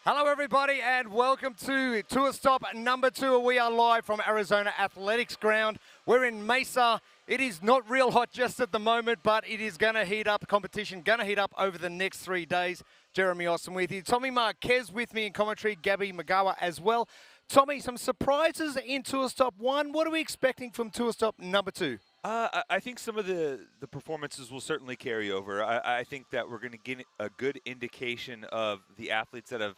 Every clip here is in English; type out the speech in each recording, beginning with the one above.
Hello, everybody, and welcome to Tour Stop number 2. We are live from Arizona Athletics Ground. We're in Mesa. It is not real hot just at the moment, but it is going to heat up. Competition going to heat up over the next 3 days. Jeremy Austin with you. Tommy Marquez with me in commentary. Gabby Magawa as well. Tommy, some surprises in Tour Stop 1. What are we expecting from Tour Stop number 2? I think some of the performances will certainly carry over. I think that we're going to get a good indication of the athletes that have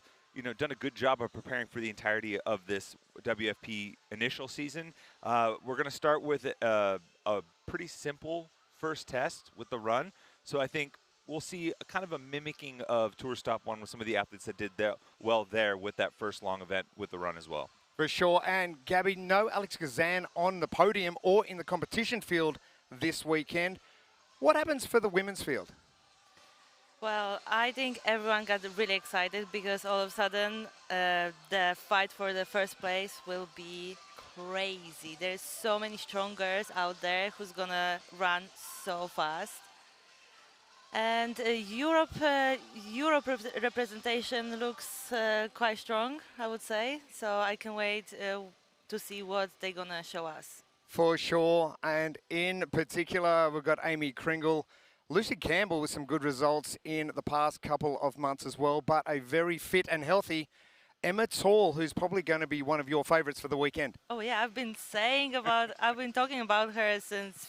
done a good job of preparing for the entirety of this WFP initial season. We're going to start with a pretty simple first test with the run. So I think we'll see a kind of a mimicking of Tour Stop 1 with some of the athletes that did well there with that first long event with the run as well. For sure. And Gabby, no Alex Gazan on the podium or in the competition field this weekend. What happens for the women's field? Well, I think everyone got really excited because all of a sudden the fight for the first place will be crazy. There's so many strong girls out there who's gonna run so fast. And Europe representation looks quite strong, I would say. So I can wait to see what they're gonna show us. For sure. And in particular, we've got Amy Kringle, Lucy Campbell with some good results in the past couple of months as well, but a very fit and healthy Emma Tall, who's probably going to be one of your favorites for the weekend. Oh yeah, I've been talking about her since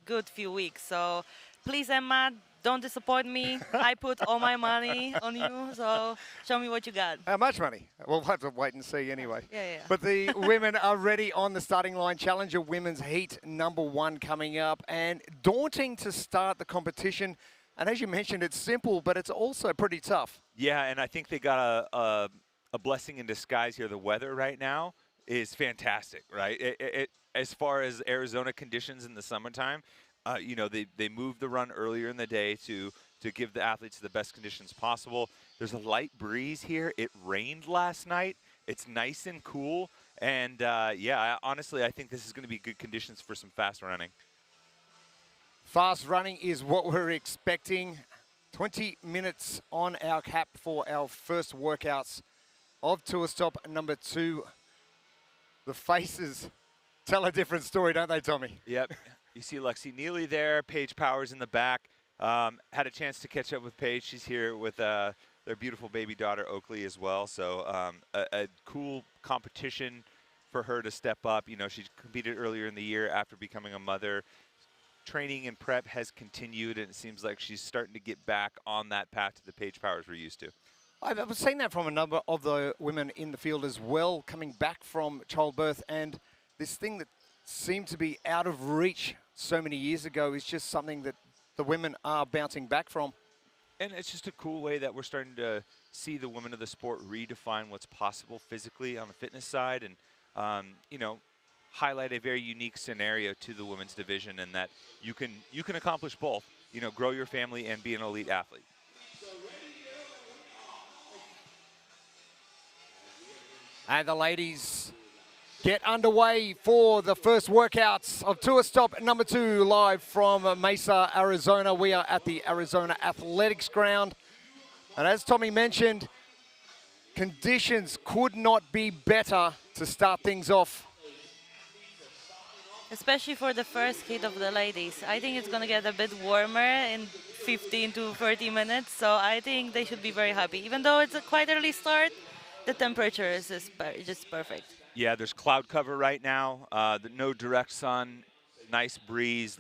good few weeks. So please, Emma, don't disappoint me. I put all my money on you, so show me what you got. How much money? We'll have to wait and see anyway. Yeah. But the women are ready on the starting line. Challenger Women's Heat number 1 coming up, and daunting to start the competition. And as you mentioned, it's simple, but it's also pretty tough. Yeah, and I think they got a blessing in disguise here. The weather right now is fantastic, right? As far as Arizona conditions in the summertime, they moved the run earlier in the day to give the athletes the best conditions possible. There's a light breeze here. It rained last night. It's nice and cool. And, honestly, I think this is going to be good conditions for some fast running. Fast running is what we're expecting. 20 minutes on our cap for our first workouts of Tour Stop number 2. The faces tell a different story, don't they, Tommy? Yep. You see Lexi Neely there, Paige Powers in the back. Had a chance to catch up with Paige. She's here with their beautiful baby daughter, Oakley, as well. So a cool competition for her to step up. She competed earlier in the year after becoming a mother. Training and prep has continued, and it seems like she's starting to get back on that path to the Paige Powers we're used to. I've seen that from a number of the women in the field as well, coming back from childbirth. And this thing that seemed to be out of reach so many years ago is just something that the women are bouncing back from. And it's just a cool way that we're starting to see the women of the sport redefine what's possible physically on the fitness side and, highlight a very unique scenario to the women's division, and that you can accomplish both, grow your family and be an elite athlete. And the ladies get underway for the first workouts of Tour Stop number 2 live from Mesa, Arizona. We are at the Arizona Athletics Ground. And as Tommy mentioned, conditions could not be better to start things off. Especially for the first heat of the ladies. I think it's going to get a bit warmer in 15 to 30 minutes, so I think they should be very happy. Even though it's a quite early start, the temperature is just perfect. Yeah, there's cloud cover right now, no direct sun, nice breeze.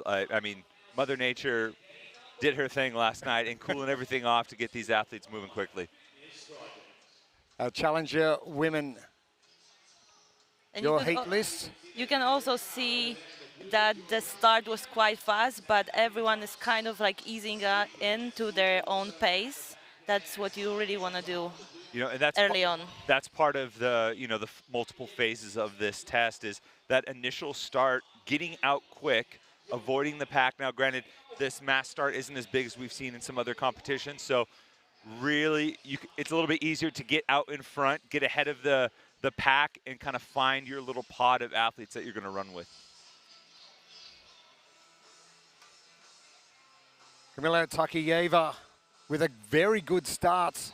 Mother Nature did her thing last night and cooling everything off to get these athletes moving quickly. Our Challenger women, And your heat list. You can also see that the start was quite fast, but everyone is kind of like easing into their own pace. That's what you really want to do. And that's early on. That's part of the the multiple phases of this test, is that initial start, getting out quick, avoiding the pack. Now, granted, this mass start isn't as big as we've seen in some other competitions, so really it's a little bit easier to get out in front, get ahead of the pack, and kind of find your little pod of athletes that you're going to run with. Camila Takiyeva with a very good start.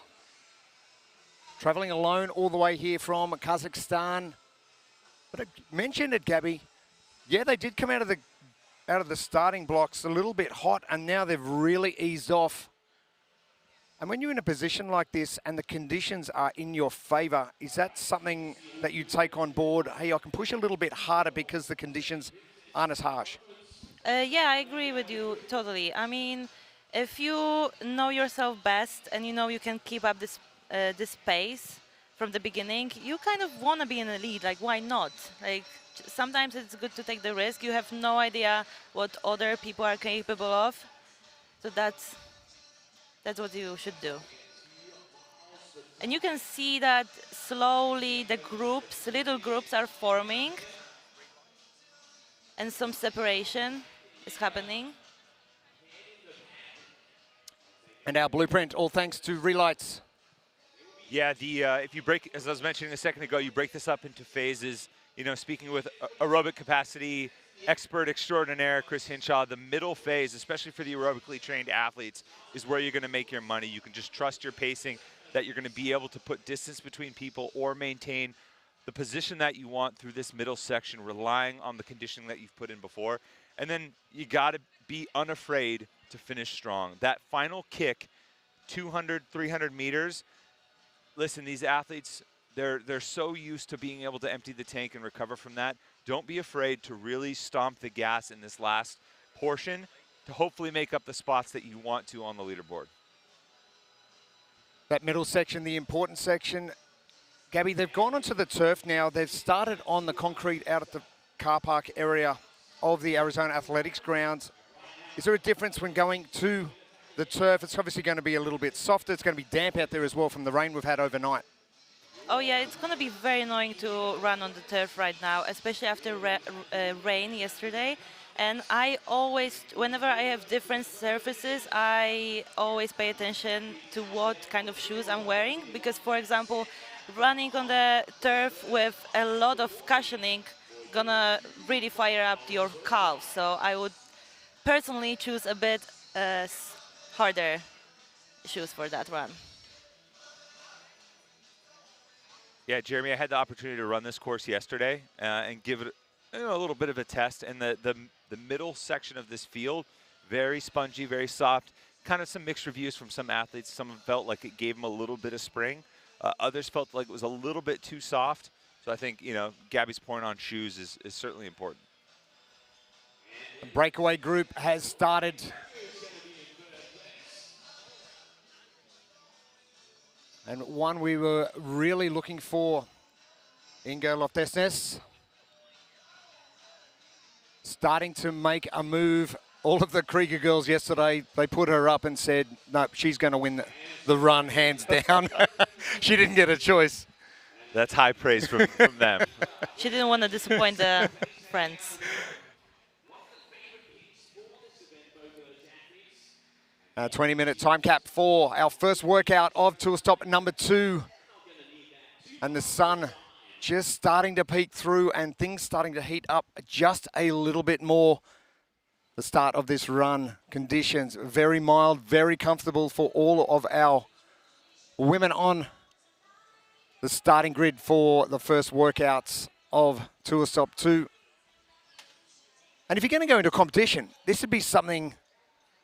traveling alone all the way here from Kazakhstan. But I mentioned it, Gabby. Yeah, they did come out of the starting blocks a little bit hot, and now they've really eased off. And when you're in a position like this and the conditions are in your favor, is that something that you take on board? Hey, I can push a little bit harder because the conditions aren't as harsh. Yeah, I agree with you totally. I mean, if you know yourself best and you know you can keep up this pace from the beginning, you kind of want to be in the lead. Like, why not? Like, sometimes it's good to take the risk. You have no idea what other people are capable of, so that's what you should do. And you can see that slowly the groups, little groups are forming and some separation is happening. And our blueprint, all thanks to Relights. Yeah, if you break, as I was mentioning a second ago, you break this up into phases. You know, speaking with aerobic capacity expert extraordinaire Chris Hinshaw, the middle phase, especially for the aerobically trained athletes, is where you're going to make your money. You can just trust your pacing, that you're going to be able to put distance between people or maintain the position that you want through this middle section, relying on the conditioning that you've put in before. And then you got to be unafraid to finish strong. That final kick, 200, 300 meters, listen, these athletes, they're so used to being able to empty the tank and recover from that. Don't be afraid to really stomp the gas in this last portion to hopefully make up the spots that you want to on the leaderboard. That middle section, the important section. Gabby, they've gone onto the turf now. They've started on the concrete out at the car park area of the Arizona Athletics grounds. Is there a difference when going to the turf? It's obviously going to be a little bit softer. It's going to be damp out there as well from the rain we've had overnight. Oh yeah, it's going to be very annoying to run on the turf right now, especially after rain yesterday. And I always, whenever I have different surfaces, I always pay attention to what kind of shoes I'm wearing. Because, for example, running on the turf with a lot of cushioning gonna really fire up your calves. So I would personally choose a bit harder shoes for that run. Yeah, Jeremy, I had the opportunity to run this course yesterday and give it a little bit of a test. And the middle section of this field, very spongy, very soft. Kind of some mixed reviews from some athletes. Some felt like it gave them a little bit of spring. Others felt like it was a little bit too soft. So I think, Gabby's point on shoes is certainly important. The breakaway group has started. And one we were really looking for, Inga Loftesnes, starting to make a move. All of the Krieger girls yesterday, they put her up and said, no, she's going to win the run hands down. She didn't get a choice. That's high praise from them. She didn't want to disappoint the friends. 20-minute time cap for our first workout of tour stop number 2. And the sun just starting to peek through and things starting to heat up just a little bit more. The start of this run, conditions very mild, very comfortable for all of our women on the starting grid for the first workouts of Tour Stop 2. And if you're going to go into competition, this would be something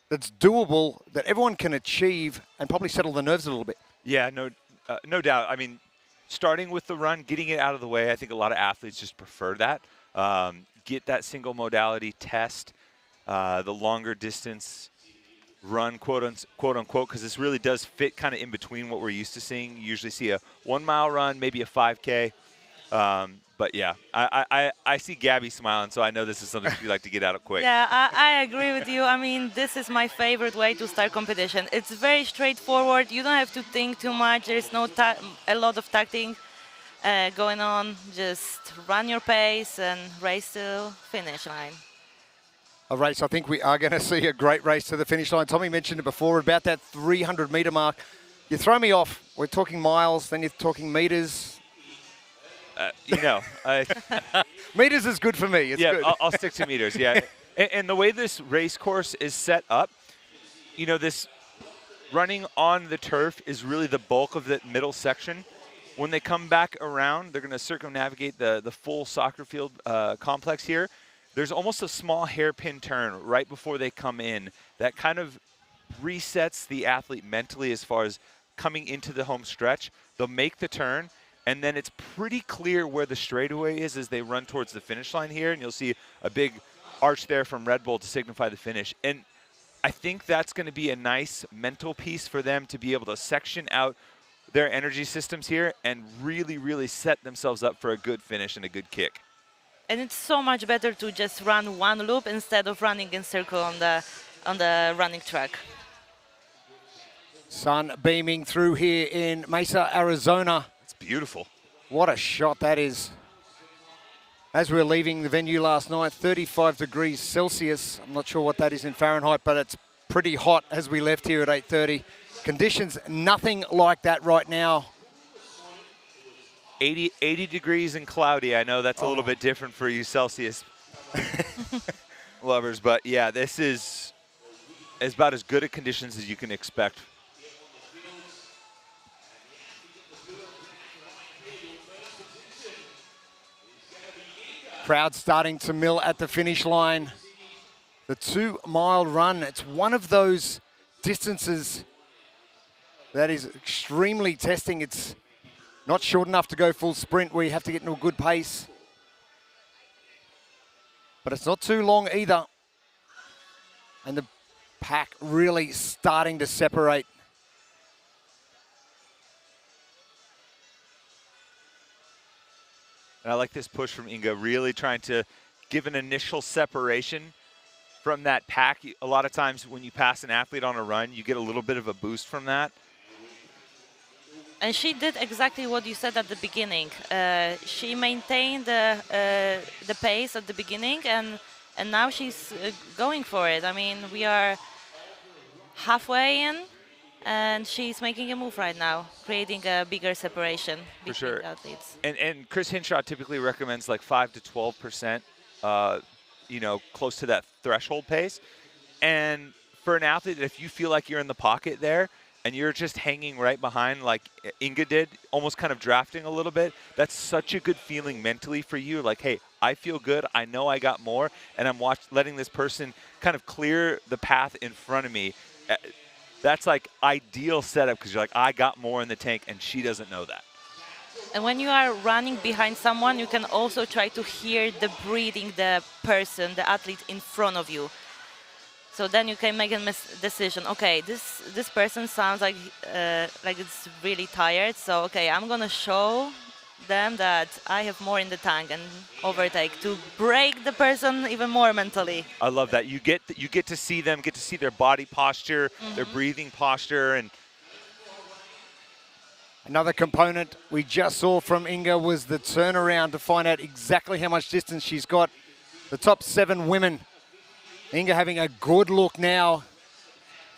that's doable, that everyone can achieve and probably settle the nerves a little bit. Yeah, no doubt. I mean, starting with the run, getting it out of the way, I think a lot of athletes just prefer that. Get that single modality test, the longer distance run, quote unquote, because this really does fit kind of in between what we're used to seeing. You usually see a 1 mile run, maybe a 5K. But yeah, I see Gabby smiling, so I know this is something you like to get out of quick. Yeah, I agree with you. I mean, this is my favorite way to start competition. It's very straightforward. You don't have to think too much. There's no a lot of tacting going on. Just run your pace and race to finish line. A race, I think we are going to see a great race to the finish line. Tommy mentioned it before about that 300-meter mark. You throw me off. We're talking miles, then you're talking meters. Meters is good for me. It's good. I'll stick to meters. Yeah, and the way this race course is set up, this running on the turf is really the bulk of the middle section. When they come back around, they're going to circumnavigate the full soccer field complex here. There's almost a small hairpin turn right before they come in that kind of resets the athlete mentally as far as coming into the home stretch. They'll make the turn, and then it's pretty clear where the straightaway is as they run towards the finish line here, and you'll see a big arch there from Red Bull to signify the finish. And I think that's going to be a nice mental piece for them to be able to section out their energy systems here and really, really set themselves up for a good finish and a good kick. And it's so much better to just run one loop instead of running in circle on the running track. Sun beaming through here in Mesa, Arizona. It's beautiful. What a shot that is. As we were leaving the venue last night, 35 degrees Celsius. I'm not sure what that is in Fahrenheit, but it's pretty hot as we left here at 8:30. Conditions, nothing like that right now. 80 degrees and cloudy. I know that's a little bit different for you Celsius lovers, but yeah, this is about as good a conditions as you can expect. Crowd starting to mill at the finish line. The 2 mile run, it's one of those distances that is extremely testing. It's not short enough to go full sprint where you have to get into a good pace. But it's not too long either. And the pack really starting to separate. And I like this push from Inga, really trying to give an initial separation from that pack. A lot of times when you pass an athlete on a run, you get a little bit of a boost from that. And she did exactly what you said at the beginning. She maintained the pace at the beginning, and now she's going for it. I mean, we are halfway in, and she's making a move right now, creating a bigger separation between the athletes. And Chris Hinshaw typically recommends like 5 to 12%, you know, close to that threshold pace. And for an athlete, if you feel like you're in the pocket there, and you're just hanging right behind like Inga did, almost kind of drafting a little bit, that's such a good feeling mentally for you. Like, hey, I feel good. I know I got more, and I'm letting this person kind of clear the path in front of me. That's like ideal setup because you're like, I got more in the tank, and she doesn't know that. And when you are running behind someone, you can also try to hear the breathing, the person, the athlete in front of you. So then you can make a decision. Okay, this person sounds like it's really tired. So okay, I'm gonna show them that I have more in the tank and overtake to break the person even more mentally. I love that. You get to see them, get to see their body posture, their breathing posture, and another component we just saw from Inga was the turnaround to find out exactly how much distance she's got. The top 7 women. Inga having a good look now.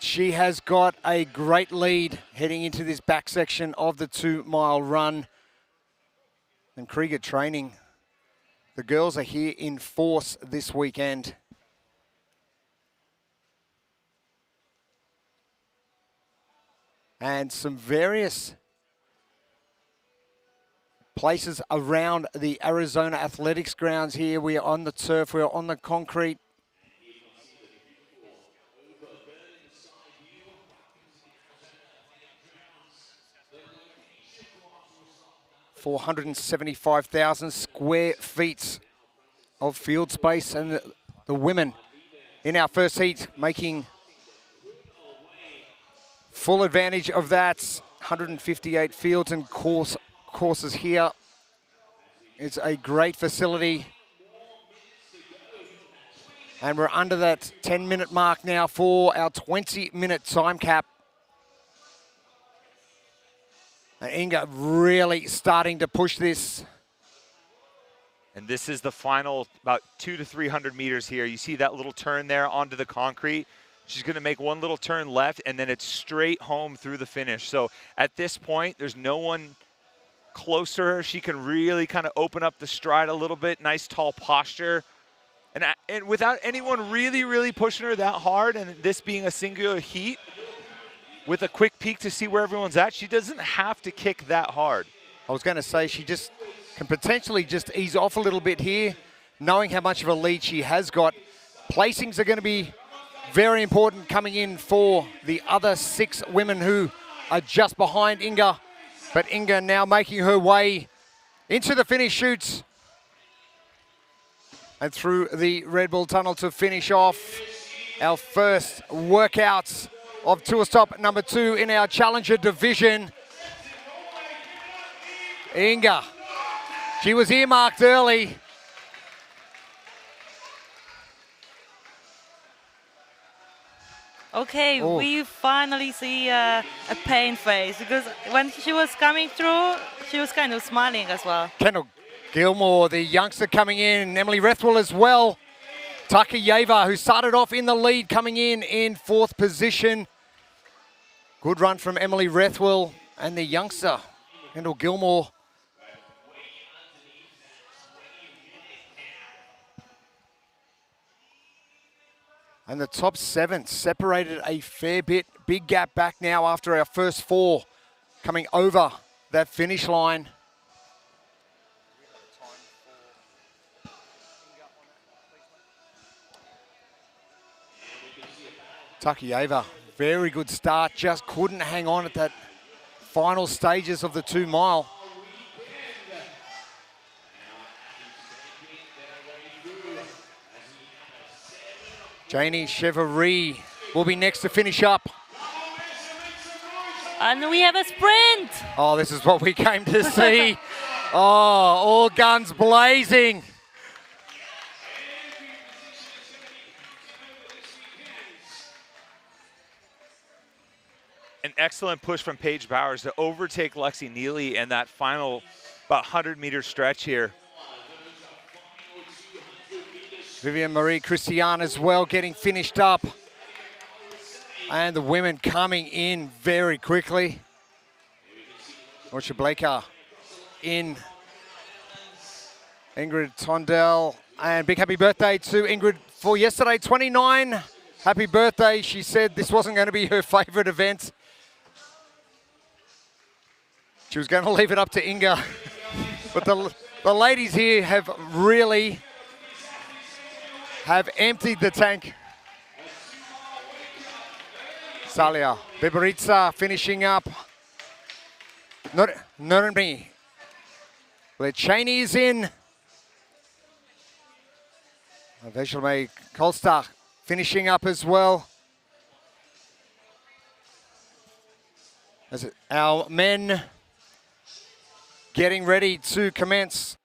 She has got a great lead heading into this back section of the 2 mile run. And Krieger training. The girls are here in force this weekend. And some various places around the Arizona Athletics grounds here. We are on the turf, we are on the concrete. $475,000 square feet of field space, and the women in our first heat making full advantage of that. 158 fields and courses here. It's a great facility. And we're under that 10-minute mark now for our 20-minute time cap. And Inga really starting to push this. And this is the final about 200 to 300 meters here. You see that little turn there onto the concrete. She's going to make one little turn left, and then it's straight home through the finish. So at this point, there's no one close to her. She can really kind of open up the stride a little bit. Nice tall posture. And without anyone really, really pushing her that hard, and this being a singular heat, with a quick peek to see where everyone's at, she doesn't have to kick that hard. I was going to say she just can potentially just ease off a little bit here, knowing how much of a lead she has got. Placings are going to be very important coming in for the other 6 women who are just behind Inga. But Inga now making her way into the finish chutes and through the Red Bull tunnel to finish off our first workouts of tour stop number 2 in our Challenger division. Inga, she was earmarked early. Okay, Oh. we finally see a pain face, because when she was coming through, she was kind of smiling as well. Kendall Gilmore, the youngster coming in. Emily Rethwell as well. Takayeva, who started off in the lead, coming in 4th position. Good run from Emily Rethwell and the youngster, Kendall Gilmore. And the top 7 separated a fair bit. Big gap back now after our first 4 coming over that finish line. Takayeva, very good start, just couldn't hang on at that final stages of the 2 mile. Janie Chevrolet will be next to finish up. And we have a sprint! Oh, this is what we came to see. Oh, all guns blazing. An excellent push from Paige Bowers to overtake Lexi Neely and that final about 100-meter stretch here. Vivian Marie Christian as well getting finished up. And the women coming in very quickly. Orcha Blaker in. Ingrid Tondell. And big happy birthday to Ingrid for yesterday, 29. Happy birthday. She said this wasn't going to be her favorite event. She was going to leave it up to Inga. But the ladies here have really emptied the tank. Salia Biberica finishing up. Nurmi. The Cheney is in. Veshelme Kolstad finishing up as well. As our men getting ready to commence.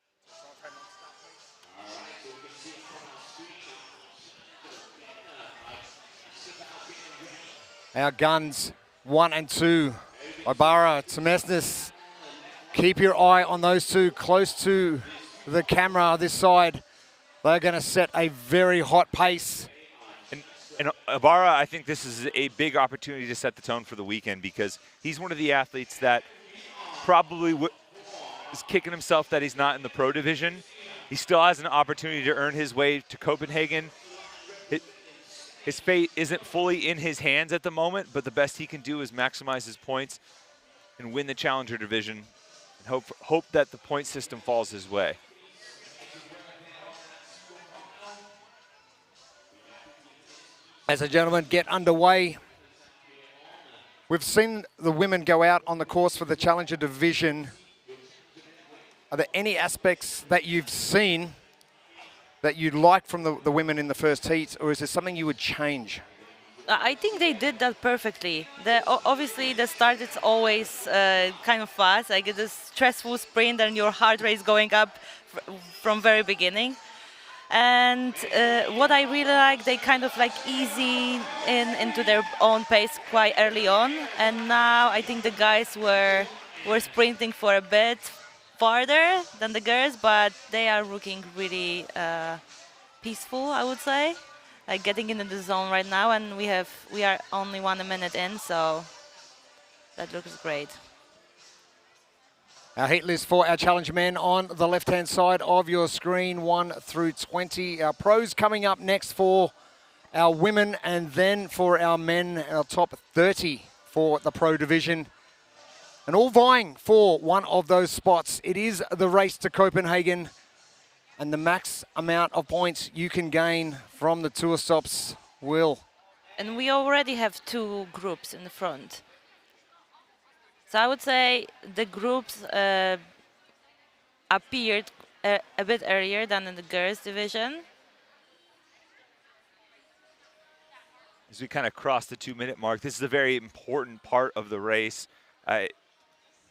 Our guns, 1 and 2. Ibarra, Temesnis. Keep your eye on those 2 close to the camera this side. They're going to set a very hot pace. And Ibarra, I think this is a big opportunity to set the tone for the weekend, because he's one of the athletes that probably is kicking himself that he's not in the pro division. He still has an opportunity to earn his way to Copenhagen. His fate isn't fully in his hands at the moment, but the best he can do is maximize his points and win the Challenger division, and hope that the point system falls his way. As the gentlemen get underway, we've seen the women go out on the course for the Challenger division. Are there any aspects that you've seen that you'd like from the women in the first heat, or is there something you would change? I think they did that perfectly. Obviously, the start is always kind of fast. Like it's a stressful sprint, and your heart rate is going up from very beginning. And what I really like, they kind of like easy into their own pace quite early on. And now I think the guys were sprinting for a bit farther than the girls, but they are looking really peaceful, I would say. Like getting into the zone right now, and we are only 1 minute in, so that looks great. Our heat list for our challenge men on the left-hand side of your screen, 1 through 20. Our pros coming up next for our women, and then for our men, our top 30 for the pro division. and all vying for one of those spots. It is the race to Copenhagen, and the max amount of points you can gain from the tour stops will. And we already have 2 groups in the front. So I would say the groups appeared a bit earlier than in the girls division. As we kind of cross the 2-minute mark, this is a very important part of the race.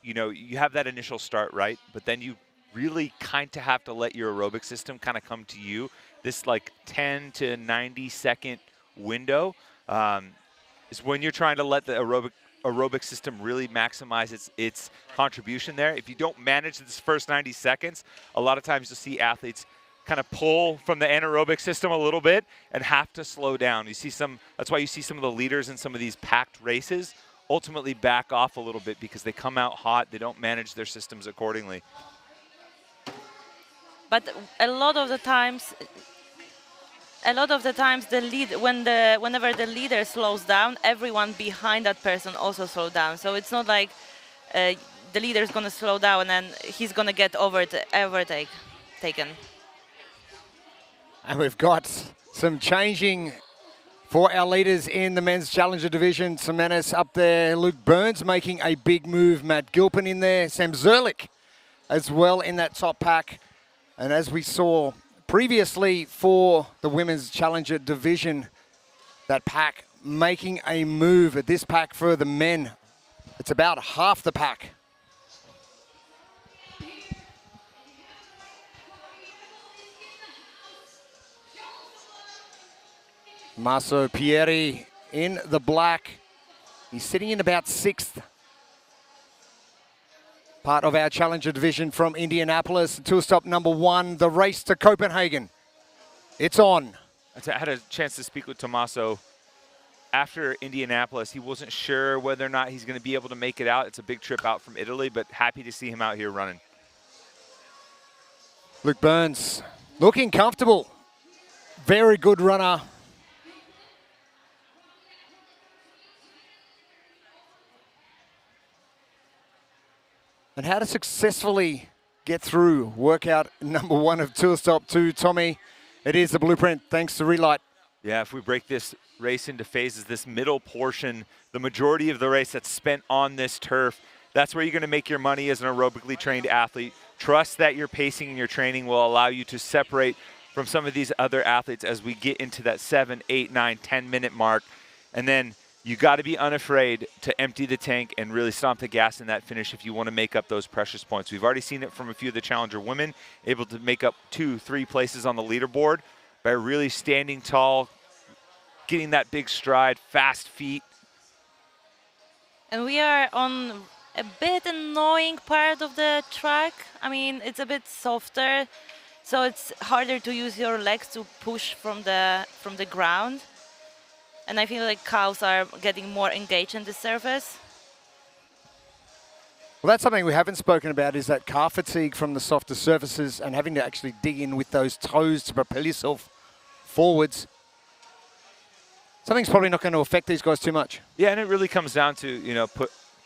You know, you have that initial start, right? But then you really kind of have to let your aerobic system kind of come to you. This like 10 to 90 second window is when you're trying to let the aerobic system really maximize its contribution there. If you don't manage this first 90 seconds, a lot of times you'll see athletes kind of pull from the anaerobic system a little bit and have to slow down. You see that's why you see some of the leaders in some of these packed races ultimately back off a little bit because they come out hot, they don't manage their systems accordingly. But a lot of the times whenever the leader slows down, everyone behind that person also slows down. So it's not like the leader is going to slow down and he's going to get overtaken. And we've got some changing for our leaders in the men's challenger division. Semenis up there, Luke Burns making a big move, Matt Gilpin in there, Sam Zerlich as well in that top pack. And as we saw previously for the women's challenger division, that pack making a move at this pack for the men. It's about half the pack. Marco Pieri in the black. He's sitting in about 6th. Part of our challenger division from Indianapolis. Tour stop number 1, the race to Copenhagen. It's on. I had a chance to speak with Tommaso after Indianapolis. He wasn't sure whether or not he's going to be able to make it out. It's a big trip out from Italy, but happy to see him out here running. Luke Burns looking comfortable. Very good runner. And how to successfully get through workout number 1 of Tour Stop 2, Tommy. It is the blueprint, thanks to Relight. Yeah, if we break this race into phases, this middle portion, the majority of the race that's spent on this turf, that's where you're going to make your money as an aerobically trained athlete. Trust that your pacing and your training will allow you to separate from some of these other athletes as we get into that 7, 8, 9, 10-minute mark. And then you got to be unafraid to empty the tank and really stomp the gas in that finish if you want to make up those precious points. We've already seen it from a few of the challenger women, able to make up 2, 3 places on the leaderboard by really standing tall, getting that big stride, fast feet. And we are on a bit annoying part of the track. I mean, it's a bit softer, so it's harder to use your legs to push from the ground. And I feel like cows are getting more engaged in the surface. Well, that's something we haven't spoken about, is that calf fatigue from the softer surfaces and having to actually dig in with those toes to propel yourself forwards. Something's probably not going to affect these guys too much. Yeah, and it really comes down to, you know,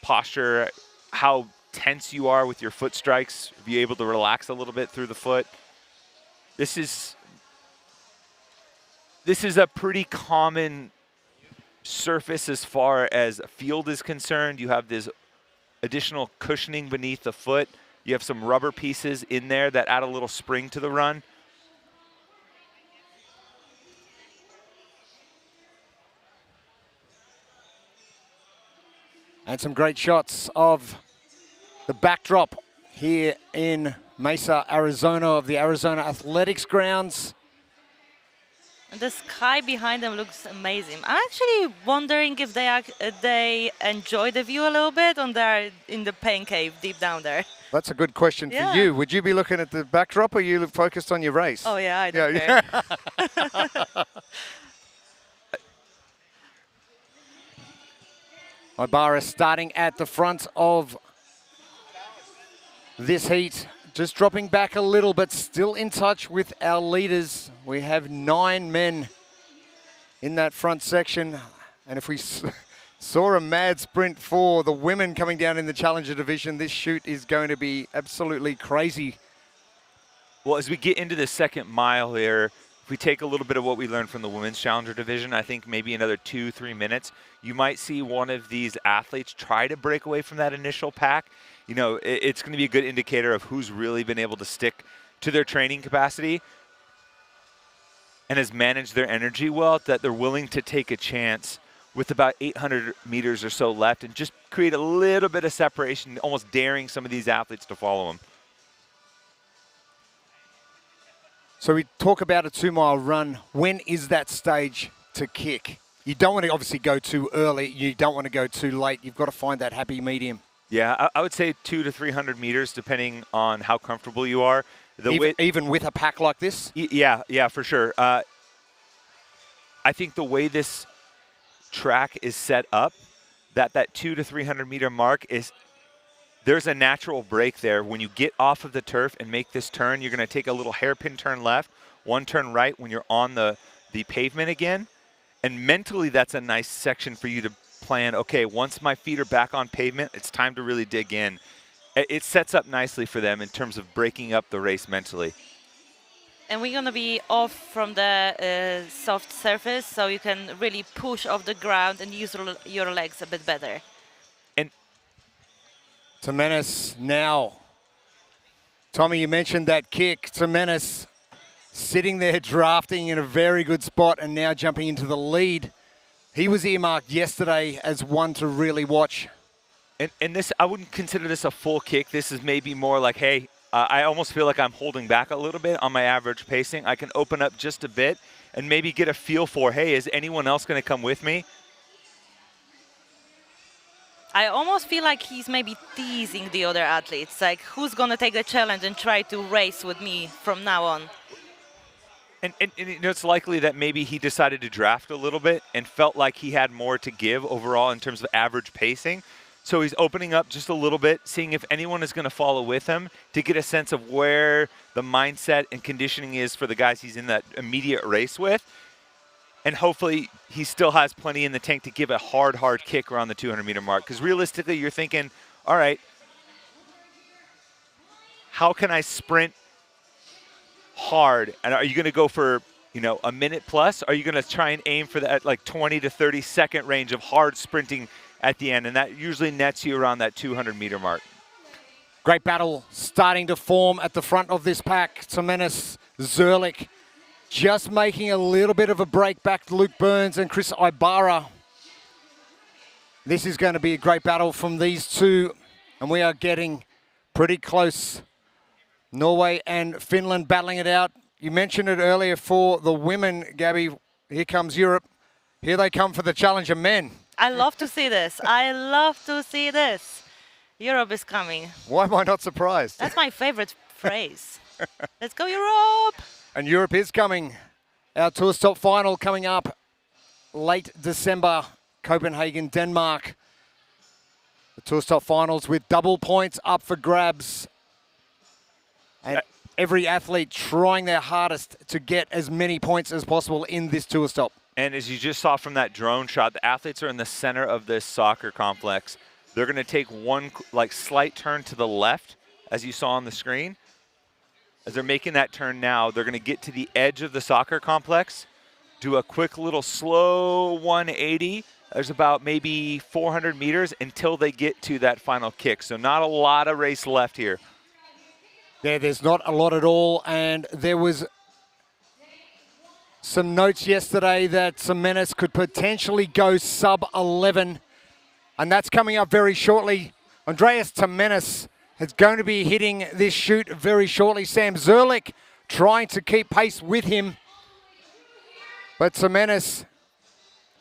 posture, how tense you are with your foot strikes, be able to relax a little bit through the foot. This is a pretty common surface as far as a field is concerned. You have this additional cushioning beneath the foot. You have some rubber pieces in there that add a little spring to the run. And some great shots of the backdrop here in Mesa, Arizona, of the Arizona Athletics grounds. And the sky behind them looks amazing. I'm actually wondering if they enjoy the view a little bit, or they're in the pain cave deep down there. That's a good question for you. Would you be looking at the backdrop, or are you focused on your race? Oh yeah, I don't care. Ibarra starting at the front of this heat. Just dropping back a little, but still in touch with our leaders. We have 9 men in that front section. And if we Saw a mad sprint for the women coming down in the Challenger division. This shoot is going to be absolutely crazy. Well, as we get into the second mile here, if we take a little bit of what we learned from the women's Challenger division, I think maybe another 2-3 minutes, you might see one of these athletes try to break away from that initial pack. You know, it's going to be a good indicator of who's really been able to stick to their training capacity and has managed their energy well, that they're willing to take a chance with about 800 meters or so left and just create a little bit of separation, almost daring some of these athletes to follow them. So we talk about a 2-mile run. When is that stage to kick? You don't want to obviously go too early. You don't want to go too late. You've got to find that happy medium. Yeah, I would say 200 to 300 meters, depending on how comfortable you are. Even with a pack like this? Yeah, for sure. I think the way this track is set up, that 200 to 300 meter mark is, there's a natural break there. When you get off of the turf and make this turn, you're going to take a little hairpin turn left, one turn right when you're on the pavement again. And mentally, that's a nice section for you to plan, okay, once my feet are back on pavement, it's time to really dig in. It sets up nicely for them in terms of breaking up the race mentally. And we're going to be off from the soft surface, so you can really push off the ground and use your legs a bit better. And Temenis now. Tommy, you mentioned that kick. Temenis sitting there drafting in a very good spot and now jumping into the lead. He was earmarked yesterday as one to really watch. And this, I wouldn't consider this a full kick. This is maybe more like, hey, I almost feel like I'm holding back a little bit on my average pacing. I can open up just a bit and maybe get a feel for, hey, is anyone else going to come with me? I almost feel like he's maybe teasing the other athletes, like who's going to take the challenge and try to race with me from now on. And you know, it's likely that maybe he decided to draft a little bit and felt like he had more to give overall in terms of average pacing. So he's opening up just a little bit, seeing if anyone is going to follow with him to get a sense of where the mindset and conditioning is for the guys he's in that immediate race with. And hopefully he still has plenty in the tank to give a hard kick around the 200-meter mark. Because realistically, you're thinking, all right, how can I sprint hard? And are you going to go for, you know, a minute plus? Are you going to try and aim for that like 20 to 30 second range of hard sprinting at the end? And that usually nets you around that 200-meter mark. Great battle starting to form at the front of this pack. Temenis, Zerlich just making a little bit of a break back to Luke Burns and Chris Ibarra. This is going to be a great battle from these two, and we are getting pretty close. Norway and Finland battling it out. You mentioned it earlier for the women, Gabby. Here comes Europe. Here they come for the Challenger men. I love to see this. I love to see this. Europe is coming. Why am I not surprised? That's my favorite phrase. Let's go, Europe! And Europe is coming. Our Tour Stop final coming up late December, Copenhagen, Denmark. The Tour Stop finals with double points up for grabs. And every athlete trying their hardest to get as many points as possible in this Tour Stop. And as you just saw from that drone shot, the athletes are in the center of this soccer complex. They're going to take one like slight turn to the left, as you saw on the screen. As they're making that turn now, they're going to get to the edge of the soccer complex, do a quick little slow 180. There's about maybe 400 meters until they get to that final kick. So not a lot of race left here. There's not a lot at all. And there was some notes yesterday that Temenis could potentially go sub-11. And that's coming up very shortly. Andreas Temenis is going to be hitting this chute very shortly. Sam Zerlich trying to keep pace with him. But Temenis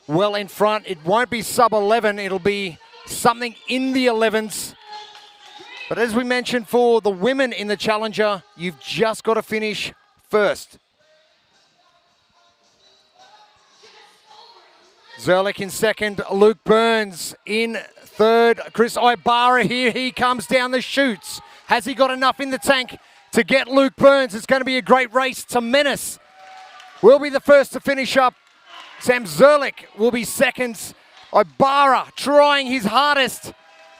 well in front. It won't be sub-11. It'll be something in the 11s. But as we mentioned for the women in the Challenger, you've just got to finish first. Zerlich in second, Luke Burns in third. Chris Ibarra here, he comes down the chutes. Has he got enough in the tank to get Luke Burns? It's going to be a great race. Temenis will be the first to finish up. Sam Zerlich will be second. Ibarra trying his hardest,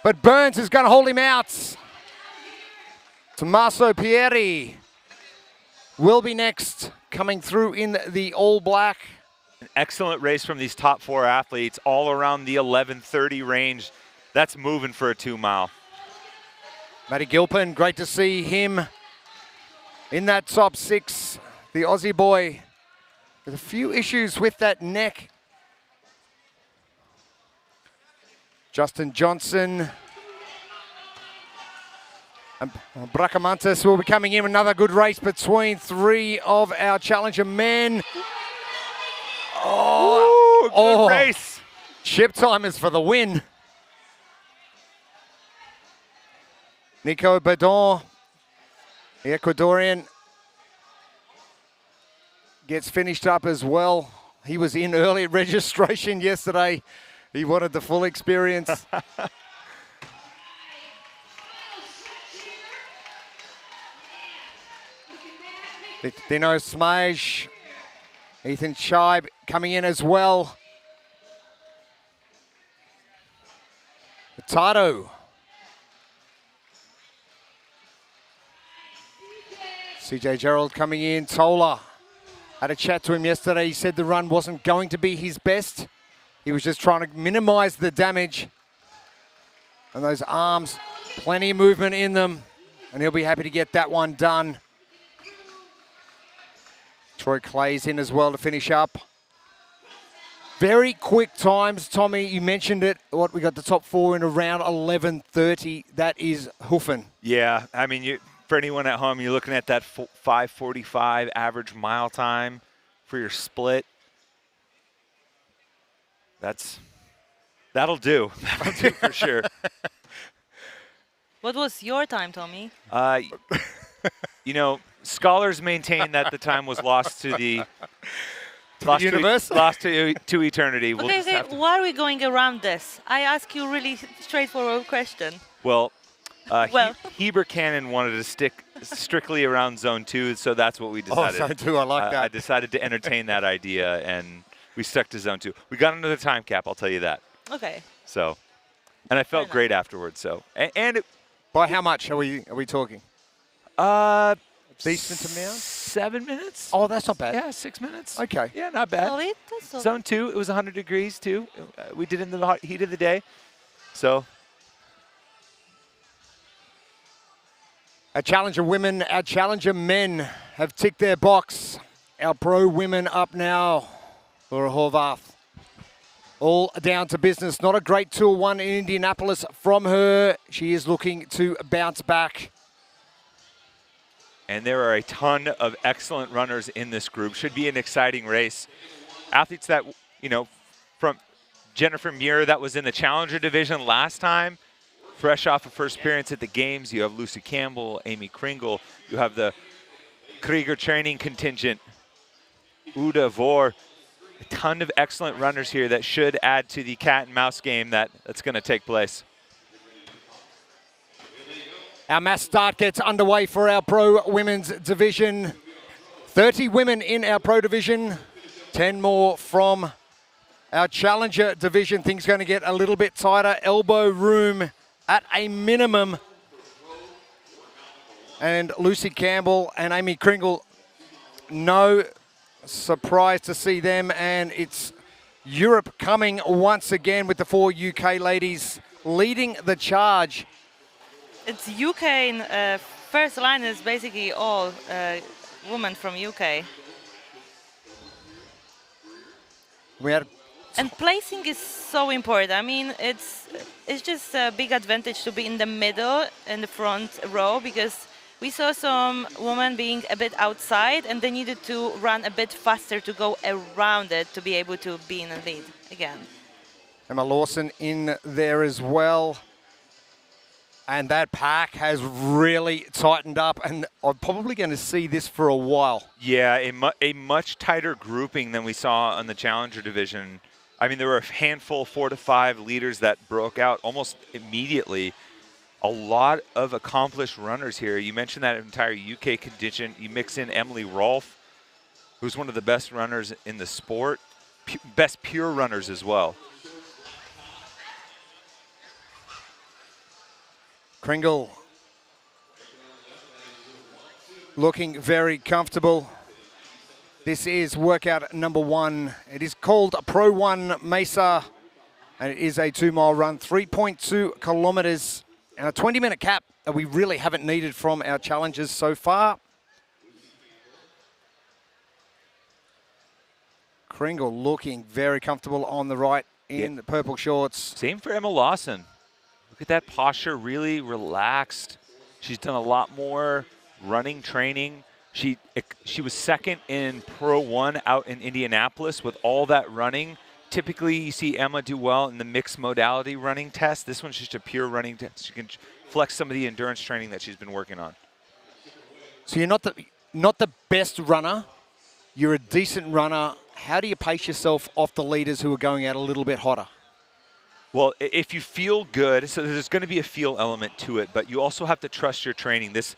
but Burns is going to hold him out. Tommaso Pieri will be next, coming through in the all black. An excellent race from these top 4 athletes, all around the 11:30 range. That's moving for a 2 mile. Matty Gilpin, great to see him in that top 6. The Aussie boy with a few issues with that neck. Justin Johnson and Bracamantis will be coming in. Another good race between 3 of our challenger men. Oh, good race. Ship timers for the win. Nico Badon, the Ecuadorian, gets finished up as well. He was in early registration yesterday. He wanted the full experience. Dino Smage, Ethan Scheib coming in as well. Tato. CJ Gerald coming in. Tola. Had a chat to him yesterday. He said the run wasn't going to be his best. He was just trying to minimize the damage. And those arms, plenty of movement in them. And he'll be happy to get that one done. Troy Clay's in as well to finish up. Very quick times, Tommy. You mentioned it. What, we got the top 4 in around 11:30. That is hoofing. Yeah, I mean, for anyone at home, you're looking at that 5:45 average mile time for your split. That'll do. That'll do for sure. What was your time, Tommy? You know, scholars maintain that the time was lost to the universe? Lost to eternity. We'll Okay, just have to, why are we going around this? I ask you a really straightforward question. well, Well. Heber Cannon wanted to stick strictly around zone 2, so that's what we decided. Oh, zone 2, I like that. I decided to entertain that idea, and we stuck to zone 2. We got another time cap, I'll tell you that. Okay. So, and I felt enough. great afterwards. So, and it, By how much are we talking? Decent amount? 7 minutes. Oh, that's not bad. Yeah, 6 minutes. Okay. Yeah, not bad. Solid? That's solid. Zone 2, it was 100 degrees too. We did it in the hot heat of the day. So, Our challenger women, our challenger men have ticked their box. Our pro women up now. Laura Horvath. All down to business. Not a great Tour 1 in Indianapolis from her. She is looking to bounce back. and there are a ton of excellent runners in this group. Should be an exciting race. Athletes that, you know, from Jennifer Muir, that was in the Challenger division last time. Fresh off a first appearance at the Games, you have Lucy Campbell, Amy Kringle. You have the Krieger training contingent, Uda Vor. A ton of excellent runners here that should add to the cat and mouse game that's going to take place. Our mass start gets underway for our pro women's division. 30 women in our pro division, 10 more from our challenger division. Things going to get a little bit tighter. Elbow room at a minimum. And Lucy Campbell and Amy Kringle, no surprise to see them. And it's Europe coming once again with the 4 UK ladies leading the charge. It's UK in first line is basically all women from UK. We had And placing is so important. I mean, it's just a big advantage to be in the middle, in the front row, because we saw some women being a bit outside, and they needed to run a bit faster to go around it to be able to be in the lead again. Emma Lawson in there as well. And that pack has really tightened up, and I'm probably going to see this for a while. Yeah, a much tighter grouping than we saw on the Challenger division. I mean, there were a handful, 4 to 5 leaders that broke out almost immediately. A lot of accomplished runners here. You mentioned that entire UK contingent. You mix in Emily Rolfe, who's one of the best runners in the sport, best pure runners as well. Kringle looking very comfortable. This is workout number 1. It is called Pro 1 Mesa, and it is a 2-mile run, 3.2 kilometers, and a 20-minute cap that we really haven't needed from our challenges so far. Kringle looking very comfortable on the right in the purple shorts. Same for Emma Lawson. Look at that posture, really relaxed. She's done a lot more running training. She was second in Pro 1 out in Indianapolis with all that running. Typically, you see Emma do well in the mixed modality running test. This one's just a pure running test. She can flex some of the endurance training that she's been working on. So you're not the best runner. You're a decent runner. How do you pace yourself off the leaders who are going out a little bit hotter? Well, if you feel good, so there's going to be a feel element to it, but you also have to trust your training. This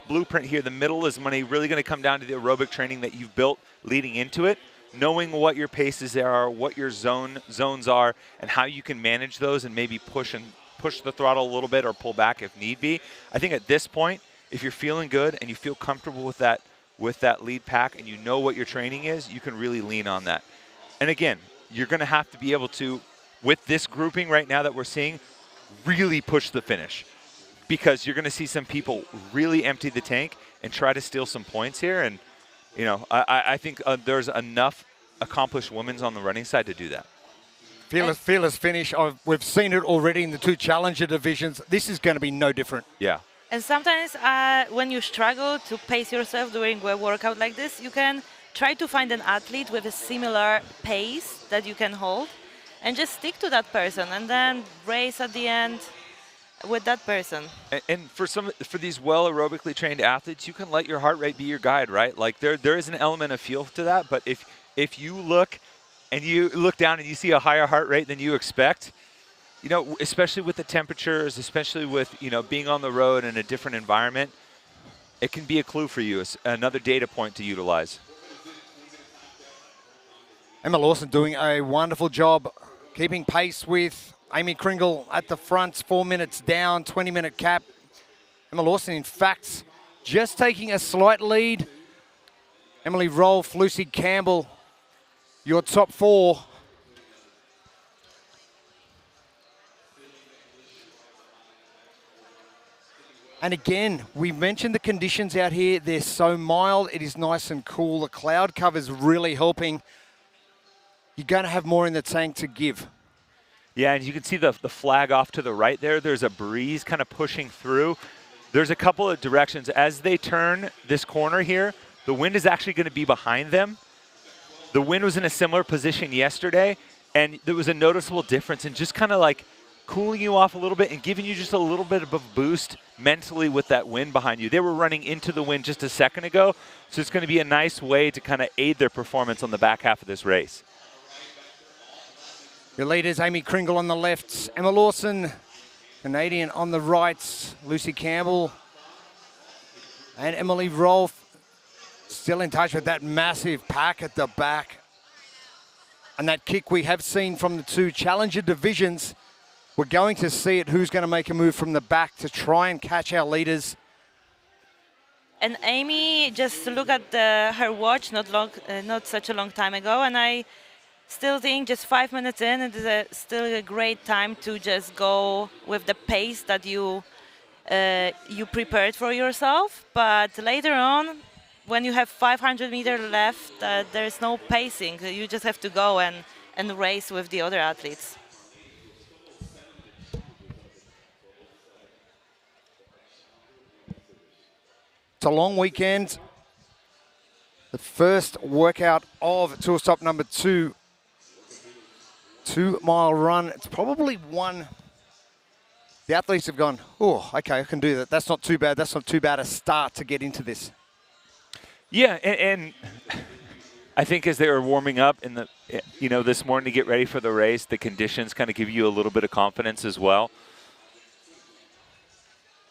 blueprint here, the middle is really going to come down to the aerobic training that you've built leading into it, knowing what your paces are, what your zones are, and how you can manage those and maybe push the throttle a little bit or pull back if need be. I think at this point, if you're feeling good and you feel comfortable with that lead pack and you know what your training is, you can really lean on that. And again, you're going to have to be able to, with this grouping right now that we're seeing, really push the finish, because you're going to see some people really empty the tank and try to steal some points here. And, you know, I think there's enough accomplished women on the running side to do that. Fearless finish. We've seen it already in the 2 challenger divisions. This is going to be no different. Yeah. And sometimes when you struggle to pace yourself during a workout like this, you can try to find an athlete with a similar pace that you can hold and just stick to that person and then race at the end with that person. And for these well aerobically trained athletes, you can let your heart rate be your guide, right? Like there is an element of feel to that, but if you look down and you see a higher heart rate than you expect, you know, especially with the temperatures, especially with, you know, being on the road in a different environment, it can be a clue for you, another data point to utilize. Emma Lawson doing a wonderful job keeping pace with Amy Kringle at the front, 4 minutes down, 20-minute cap. Emma Lawson, in fact, just taking a slight lead. Emily Rolfe, Lucy Campbell, your top 4. And again, we mentioned the conditions out here. They're so mild. It is nice and cool. The cloud cover's really helping. You're going to have more in the tank to give. Yeah, and you can see the flag off to the right there. There's a breeze kind of pushing through. There's a couple of directions. As they turn this corner here, the wind is actually going to be behind them. The wind was in a similar position yesterday, and there was a noticeable difference in just kind of like cooling you off a little bit and giving you just a little bit of a boost mentally with that wind behind you. They were running into the wind just a second ago, so it's going to be a nice way to kind of aid their performance on the back half of this race. Your leaders, Amy Kringle on the left, Emma Lawson, Canadian on the right, Lucy Campbell, and Emily Rolfe still in touch with that massive pack at the back. And that kick we have seen from the 2 challenger divisions, we're going to see it, who's going to make a move from the back to try and catch our leaders. And Amy, just look at her watch not such a long time ago, and I still think just 5 minutes in, it is still a great time to just go with the pace that you prepared for yourself. But later on, when you have 500 meters left, there's no pacing. You just have to go and race with the other athletes. It's a long weekend. The first workout of tour stop number 2. 2-mile run. It's probably one the athletes have gone, oh, okay, I can do that. That's not too bad. That's not too bad a start to get into this. Yeah, and I think as they were warming up in this morning to get ready for the race, the conditions kind of give you a little bit of confidence as well.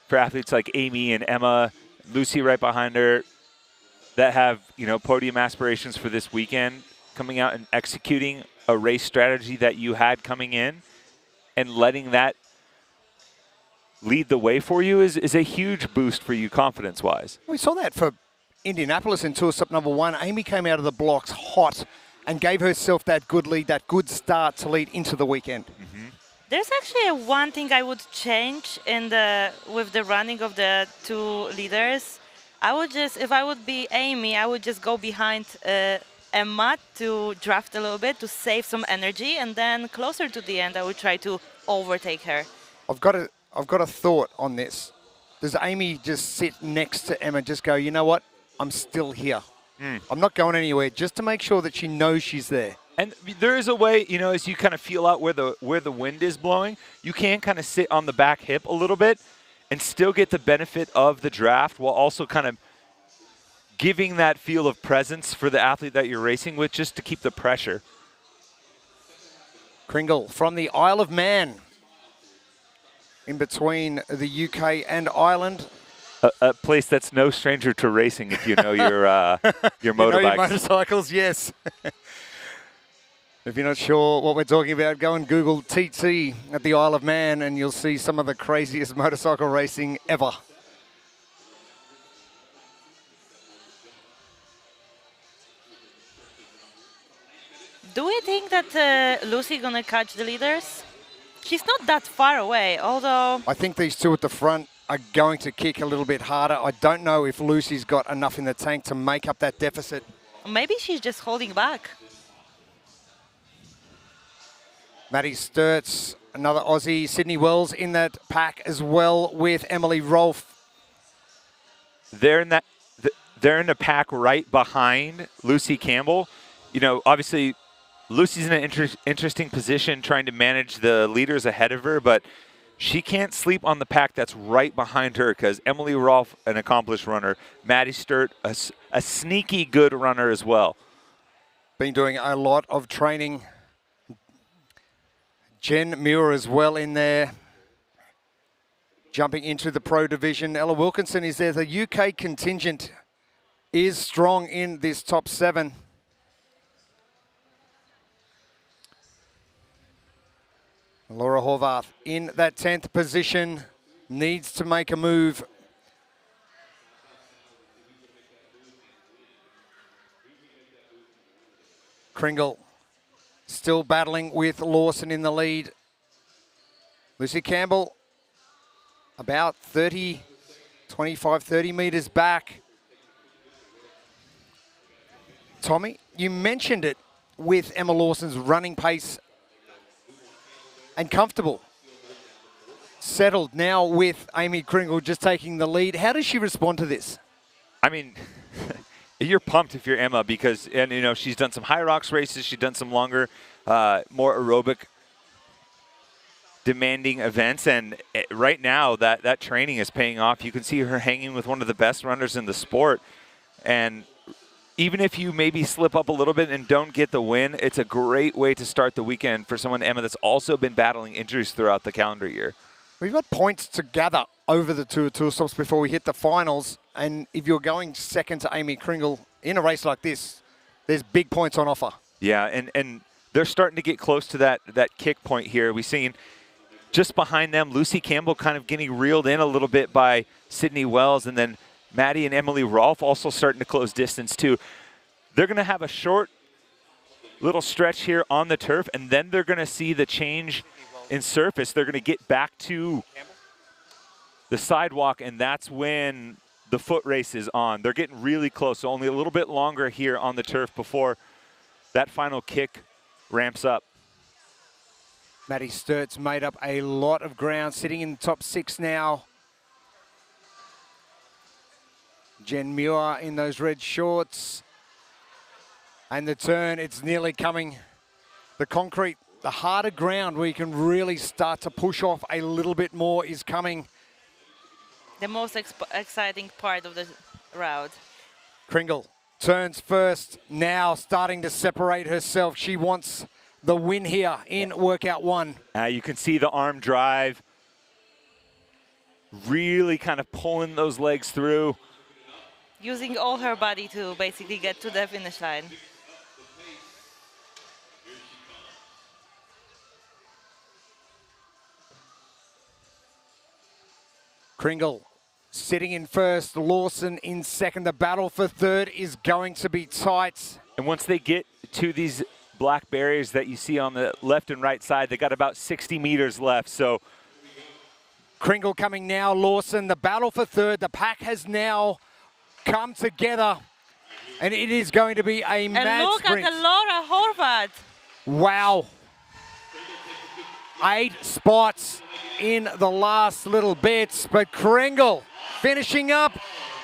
For athletes like Amy and Emma, Lucy right behind her, that have, podium aspirations for this weekend, coming out and executing a race strategy that you had coming in and letting that lead the way for you is a huge boost for you confidence-wise. We saw that for Indianapolis in tour stop number 1. Amy came out of the blocks hot and gave herself that good lead, that good start to lead into the weekend. There's actually one thing I would change with the running of the two leaders. I would just, if I would be Amy, I would just go behind Emma to draft a little bit to save some energy, and then closer to the end, I would try to overtake her. I've got a thought on this. Does Amy just sit next to Emma, just go, you know what? I'm still here. I'm not going anywhere, just to make sure that she knows she's there. And there is a way, you know, as you kind of feel out where the wind is blowing, you can kind of sit on the back hip a little bit and still get the benefit of the draft while also kind of giving that feel of presence for the athlete that you're racing with, just to keep the pressure. Kringle from the Isle of Man, in between the UK and Ireland. A place that's no stranger to racing if you know your motorbikes. You know your motorcycles, yes. If you're not sure what we're talking about, go and Google TT at the Isle of Man and you'll see some of the craziest motorcycle racing ever. Do we think that Lucy gonna catch the leaders? She's not that far away, although... I think these two at the front are going to kick a little bit harder. I don't know if Lucy's got enough in the tank to make up that deficit. Maybe she's just holding back. Maddie Sturts, another Aussie. Sydney Wells in that pack as well with Emily Rolfe. They're in the pack right behind Lucy Campbell. You know, obviously Lucy's in an interesting position trying to manage the leaders ahead of her, but she can't sleep on the pack that's right behind her because Emily Rolfe, an accomplished runner, Maddie Sturt, a sneaky good runner as well. Been doing a lot of training. Jen Muir as well in there, jumping into the pro division. Ella Wilkinson is there. The UK contingent is strong in this top 7. Laura Horvath in that 10th position, needs to make a move. Kringle still battling with Lawson in the lead. Lucy Campbell about 25, 30 metres back. Tommy, you mentioned it with Emma Lawson's running pace and comfortable. Settled now with Amy Kringle just taking the lead. How does she respond to this? I mean, you're pumped if you're Emma because, and you know, she's done some high rocks races. She's done some longer, more aerobic demanding events. And right now that training is paying off. You can see her hanging with one of the best runners in the sport. And even if you maybe slip up a little bit and don't get the win, it's a great way to start the weekend for someone, Emma, that's also been battling injuries throughout the calendar year. We've got points to gather over the tour stops before we hit the finals. And if you're going second to Amy Kringle in a race like this, there's big points on offer. Yeah, and they're starting to get close to that kick point here. We've seen just behind them, Lucy Campbell kind of getting reeled in a little bit by Sydney Wells, and then Maddie and Emily Rolfe also starting to close distance too. They're going to have a short little stretch here on the turf, and then they're going to see the change in surface. They're going to get back to the sidewalk, and that's when the foot race is on. They're getting really close, so only a little bit longer here on the turf before that final kick ramps up. Maddie Sturt's made up a lot of ground, sitting in the top 6 now. Jen Muir in those red shorts. And the turn, it's nearly coming. The concrete, the harder ground where you can really start to push off a little bit more is coming. The most exciting part of the route. Kringle turns first, now starting to separate herself. She wants the win here in workout 1. You can see the arm drive, really kind of pulling those legs through. Using all her body to basically get to the finish line. Kringle sitting in first, Lawson in second. The battle for third is going to be tight. And once they get to these black barriers that you see on the left and right side, they got about 60 meters left. So Kringle coming now, Lawson. The battle for third. The pack has now come together, and it is going to be a mad And look sprint. at the Laura Horvath. Wow. 8 spots in the last little bits, but Kringle finishing up.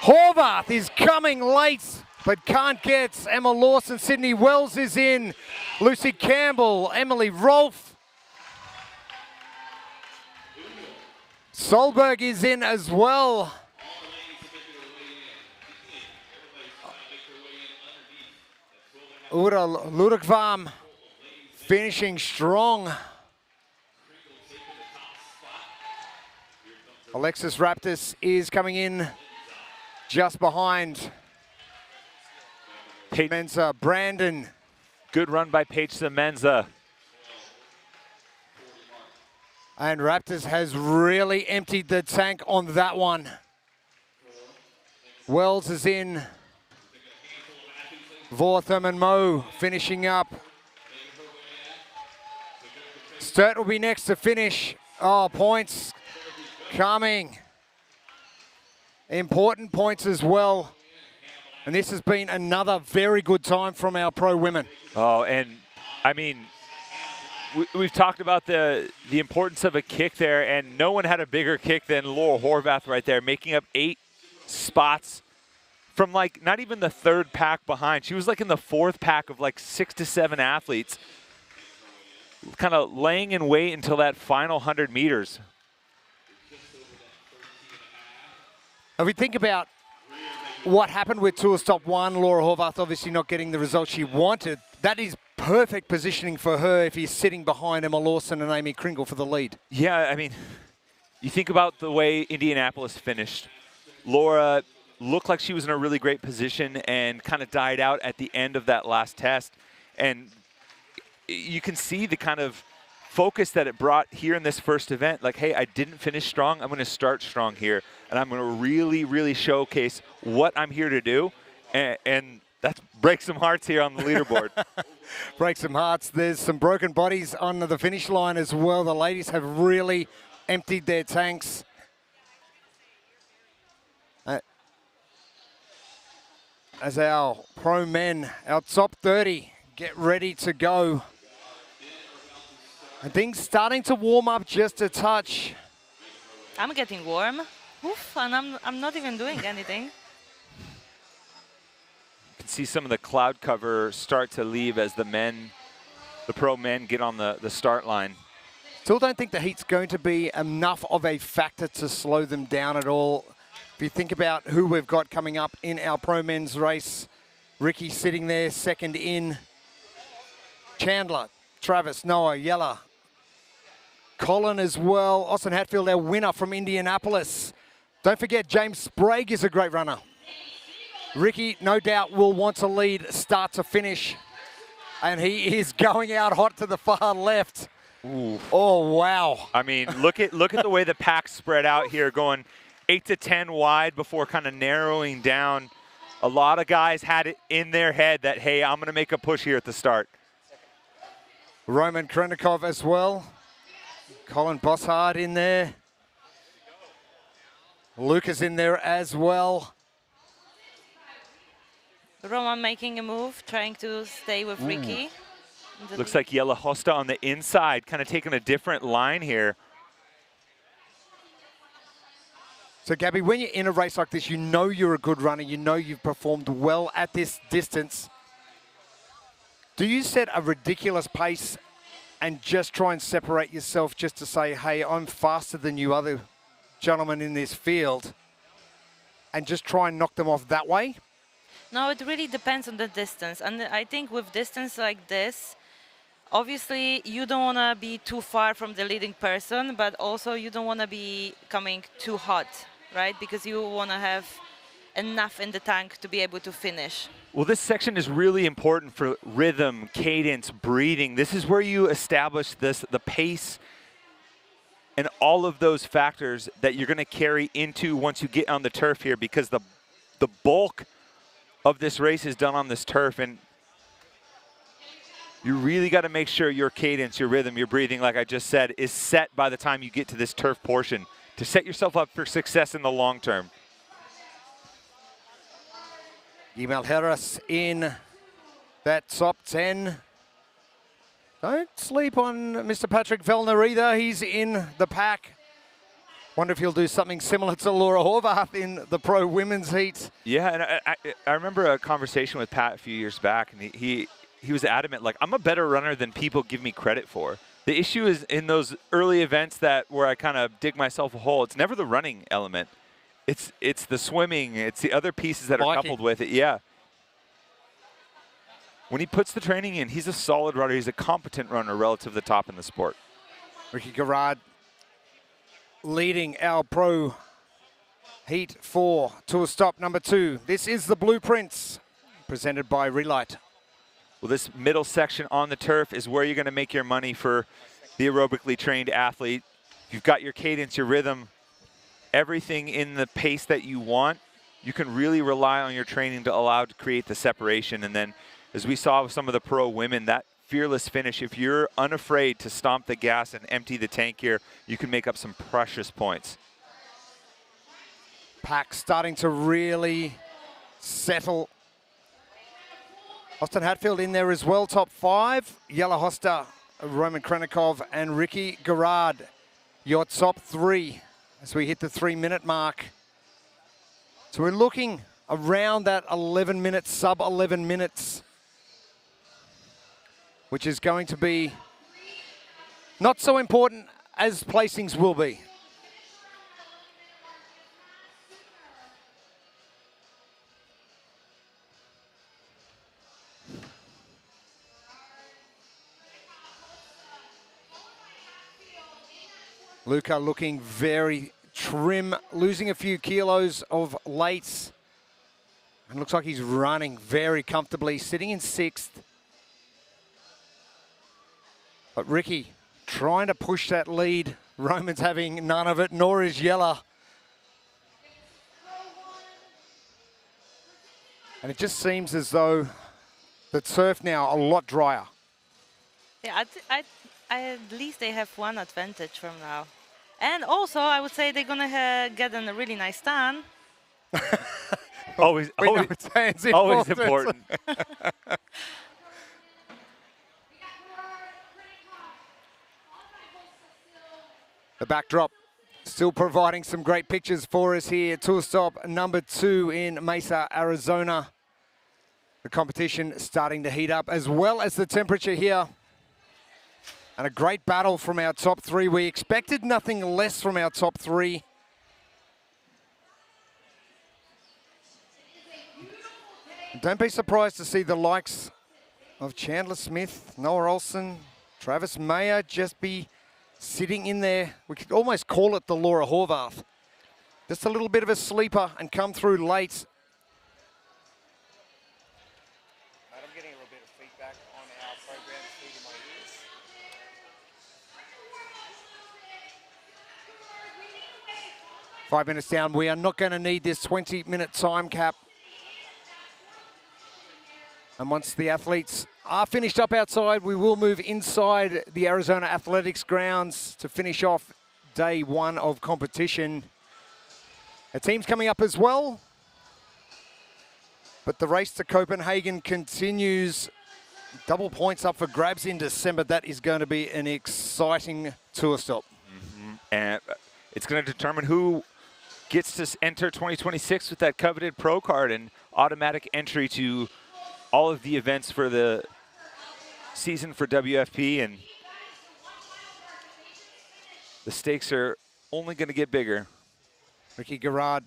Horvath is coming late, but can't get Emma Lawson. Sydney Wells is in. Lucy Campbell, Emily Rolfe. Solberg is in as well. Uda Ludekvam finishing strong. Alexis Raptis is coming in just behind. Menza, Brandon. good run by Paige Semenza. And Raptors has really emptied the tank on that one. Wells is in. Vortham and Moe finishing up. Sturt will be next to finish. Oh, points coming. Important points as well. And this has been another very good time from our pro women. Oh, and I mean, we've talked about the importance of a kick there, and no one had a bigger kick than Laura Horvath right there, making up 8 spots from like not even the third pack behind. She was like in the fourth pack of like 6 to 7 athletes, kind of laying in wait until that final 100 meters. If we think about what happened with Tour Stop 1, Laura Horvath obviously not getting the result she wanted. That is perfect positioning for her if he's sitting behind Emma Lawson and Amy Kringle for the lead. Yeah, I mean, you think about the way Indianapolis finished. Laura looked like she was in a really great position and kind of died out at the end of that last test. And you can see the kind of focus that it brought here in this first event. Like, hey, I didn't finish strong. I'm going to start strong here. And I'm going to really, really showcase what I'm here to do. And that breaks some hearts here on the leaderboard. Break some hearts. There's some broken bodies on the finish line as well. The ladies have really emptied their tanks. As our pro men, our top 30, get ready to go. And things starting to warm up just a touch. I'm getting warm. Oof, and I'm not even doing anything. You can see some of the cloud cover start to leave as the pro men get on the start line. Still don't think the heat's going to be enough of a factor to slow them down at all. If you think about who we've got coming up in our pro men's race, Ricky sitting there second in. Chandler, Travis, Noah, Yella. Colin as well. Austin Hatfield, our winner from Indianapolis. Don't forget, James Sprague is a great runner. Ricky, no doubt, will want to lead start to finish. And he is going out hot to the far left. Ooh. Oh, wow. I mean, look at the way the pack spread out here, going 8 to 10 wide before kind of narrowing down. A lot of guys had it in their head that, hey, I'm going to make a push here at the start. Roman Krenikov as well. Colin Bossard in there. Lucas in there as well. Roman making a move, trying to stay with Ricky. Looks like Yella Hosta on the inside, kind of taking a different line here. So, Gabby, when you're in a race like this, you know you're a good runner. You know you've performed well at this distance. Do you set a ridiculous pace and just try and separate yourself just to say, hey, I'm faster than you other gentlemen in this field, and just try and knock them off that way? No, it really depends on the distance. And I think with distance like this, obviously you don't want to be too far from the leading person, but also you don't want to be coming too hot, right? Because you want to have enough in the tank to be able to finish. Well, this section is really important for rhythm, cadence, breathing. This is where you establish the pace and all of those factors that you're going to carry into once you get on the turf here, because the bulk of this race is done on this turf, and you really got to make sure your cadence, your rhythm, your breathing, like I just said, is set by the time you get to this turf portion to set yourself up for success in the long term. Guimel Harris in that top 10. Don't sleep on Mr. Patrick Vellner either. He's in the pack. Wonder if he'll do something similar to Laura Horvath in the pro women's heat. Yeah, and I remember a conversation with Pat a few years back, and he was adamant, like, I'm a better runner than people give me credit for. The issue is in those early events where I kind of dig myself a hole, it's never the running element. It's the swimming, it's the other pieces that are coupled with it, yeah. When he puts the training in, he's a solid runner. He's a competent runner relative to the top in the sport. Ricky Garrard leading our pro heat 4 to a stop number 2. This is the Blueprints presented by Relight. Well, this middle section on the turf is where you're going to make your money for the aerobically trained athlete. You've got your cadence, your rhythm, everything in the pace that you want. You can really rely on your training to allow to create the separation. And then, as we saw with some of the pro women, that fearless finish, if you're unafraid to stomp the gas and empty the tank here, you can make up some precious points. Pack starting to really settle. Austin Hatfield in there as well, top 5. Jelle Hoster, Roman Krenikov, and Ricky Garrard, your top 3 as we hit the 3-minute mark. So we're looking around that 11 minutes, sub 11 minutes, which is going to be not so important as placings will be. Luca looking very trim, losing a few kilos of late. And looks like he's running very comfortably, sitting in 6th. But Ricky trying to push that lead. Roman's having none of it, nor is Jelle. And it just seems as though the turf now a lot drier. Yeah, at least they have one advantage from now. And also, I would say they're going to get a really nice tan. always important. The backdrop still providing some great pictures for us here. Tour stop number 2 in Mesa, Arizona. The competition starting to heat up as well as the temperature here. And a great battle from our top 3. We expected nothing less from our top 3. Don't be surprised to see the likes of Chandler Smith, Noah Olsen, Travis Mayer just be sitting in there. We could almost call it the Laura Horvath. Just a little bit of a sleeper and come through late. I'm getting a little bit of feedback on our program feed in my ears. Five minutes down. We are not going to need this 20-minute time cap. And once the athletes are finished up outside, we will move inside the Arizona Athletics grounds to finish off day 1 of competition. A team's coming up as well. But the race to Copenhagen continues. Double points up for grabs in December. That is going to be an exciting tour stop. And it's going to determine who gets to enter 2026 with that coveted pro card and automatic entry to all of the events for the season for WFP, and the stakes are only going to get bigger. Ricky Garrard,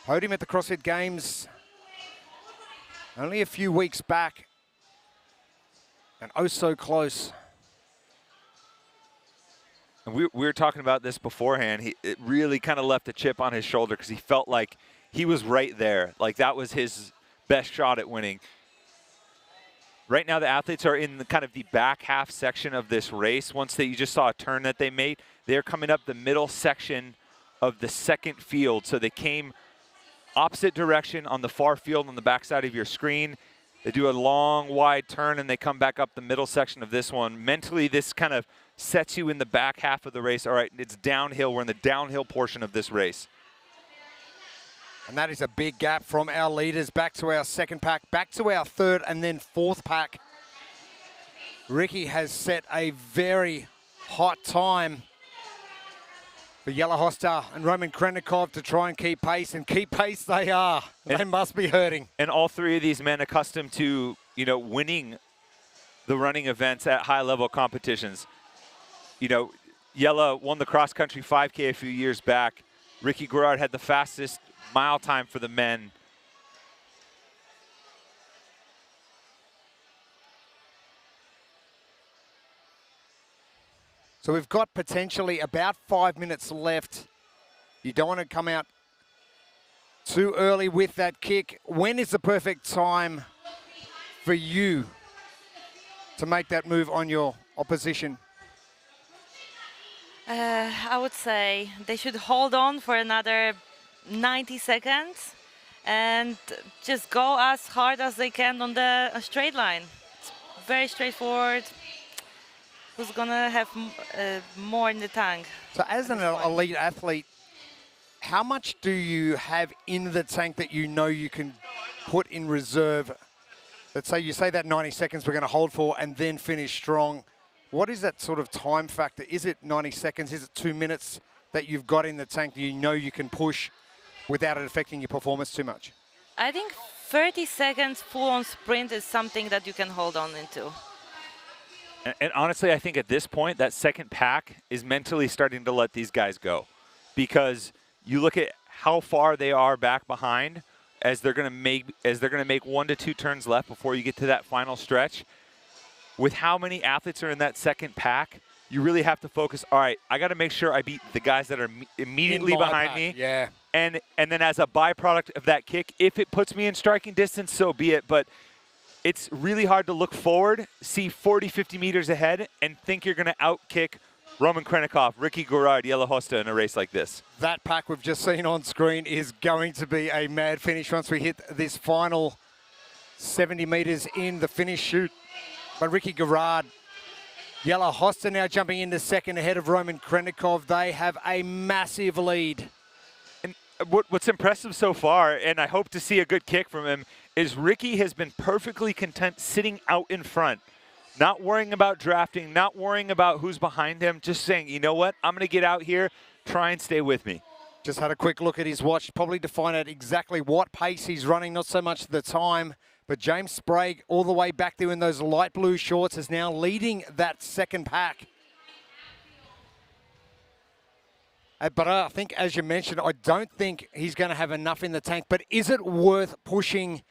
podium at the CrossFit Games only a few weeks back, and oh so close. And we were talking about this beforehand. It really kind of left a chip on his shoulder because he felt like he was right there. Like that was his best shot at winning. Right now, the athletes are in the kind of the back half section of this race. Once you just saw a turn that they made, they're coming up the middle section of the second field. So they came opposite direction on the far field on the backside of your screen. They do a long, wide turn, and they come back up the middle section of this one. Mentally, this kind of sets you in the back half of the race. All right, it's downhill. We're in the downhill portion of this race. And that is a big gap from our leaders back to our second pack, back to our third and then fourth pack. Ricky has set a very hot time for Jelle Hoster and Roman Krennikov to try and keep pace, and keep pace they are. They must be hurting. And all three of these men accustomed to, winning the running events at high-level competitions. Jelle won the cross-country 5K a few years back. Ricky Garrard had the fastest mile time for the men. So we've got potentially about 5 minutes left. You don't want to come out too early with that kick. When is the perfect time for you to make that move on your opposition? I would say they should hold on for another 90 seconds and just go as hard as they can on the straight line. It's very straightforward. Who's gonna have more in the tank? So as an elite athlete, how much do you have in the tank that you know you can put in reserve? Let's say you say that 90 seconds we're going to hold for and then finish strong. What is that sort of time factor? Is it 90 seconds? Is it 2 minutes that you've got in the tank that you know you can push without it affecting your performance too much? I think 30 seconds full-on sprint is something that you can hold on into. And honestly, I think at this point, that second pack is mentally starting to let these guys go, because you look at how far they are back behind as they're going to make 1 to 2 turns left before you get to that final stretch. With how many athletes are in that second pack, you really have to focus. All right, I got to make sure I beat the guys that are immediately behind me. Yeah. And then as a byproduct of that kick, if it puts me in striking distance, so be it. But it's really hard to look forward, see 40, 50 meters ahead, and think you're going to outkick Roman Krennikov, Ricky Garrard, Jelle Hoster in a race like this. That pack we've just seen on screen is going to be a mad finish once we hit this final 70 meters in the finish chute. But Ricky Garrard, Jelle Hoster now jumping into second ahead of Roman Krennikov. They have a massive lead. And what's impressive so far, and I hope to see a good kick from him, is Ricky has been perfectly content sitting out in front, not worrying about drafting, not worrying about who's behind him, just saying, you know what, I'm going to get out here, try and stay with me. Just had a quick look at his watch, probably to find out exactly what pace he's running, not so much the time. But James Sprague, all the way back there in those light blue shorts, is now leading that second pack. But I think, as you mentioned, I don't think he's going to have enough in the tank. But is it worth pushing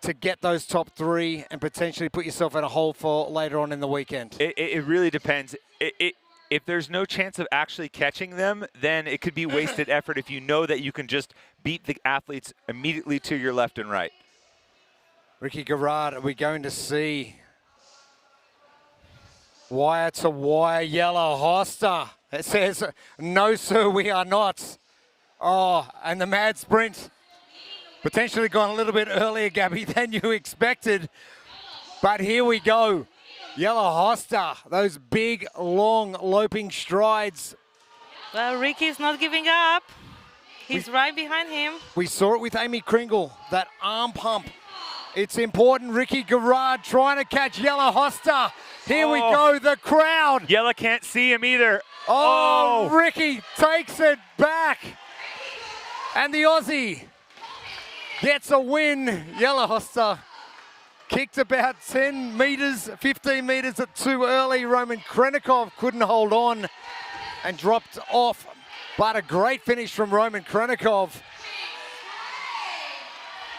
to get those top three and potentially put yourself in a hole for later on in the weekend? It really depends. If there's no chance of actually catching them, then it could be wasted effort if you know that you can just beat the athletes immediately to your left and right. Ricky Garrard, are we going to see wire to wire Jelle Hoster? It says, no, sir, we are not. Oh, and the mad sprint potentially gone a little bit earlier, Gabby, than you expected. But here we go. Jelle Hoster, those big, long, loping strides. Well, Ricky's not giving up. He's right behind him. We saw it with Amy Kringle, that arm pump. It's important. Ricky Garrard trying to catch Jelle Hoster. Here we go, the crowd. Jelle can't see him either. Oh, Ricky takes it back. And the Aussie gets a win. Jelle Hoster kicked about 10 meters, 15 meters at too early. Roman Krennikov couldn't hold on and dropped off. But a great finish from Roman Krennikov.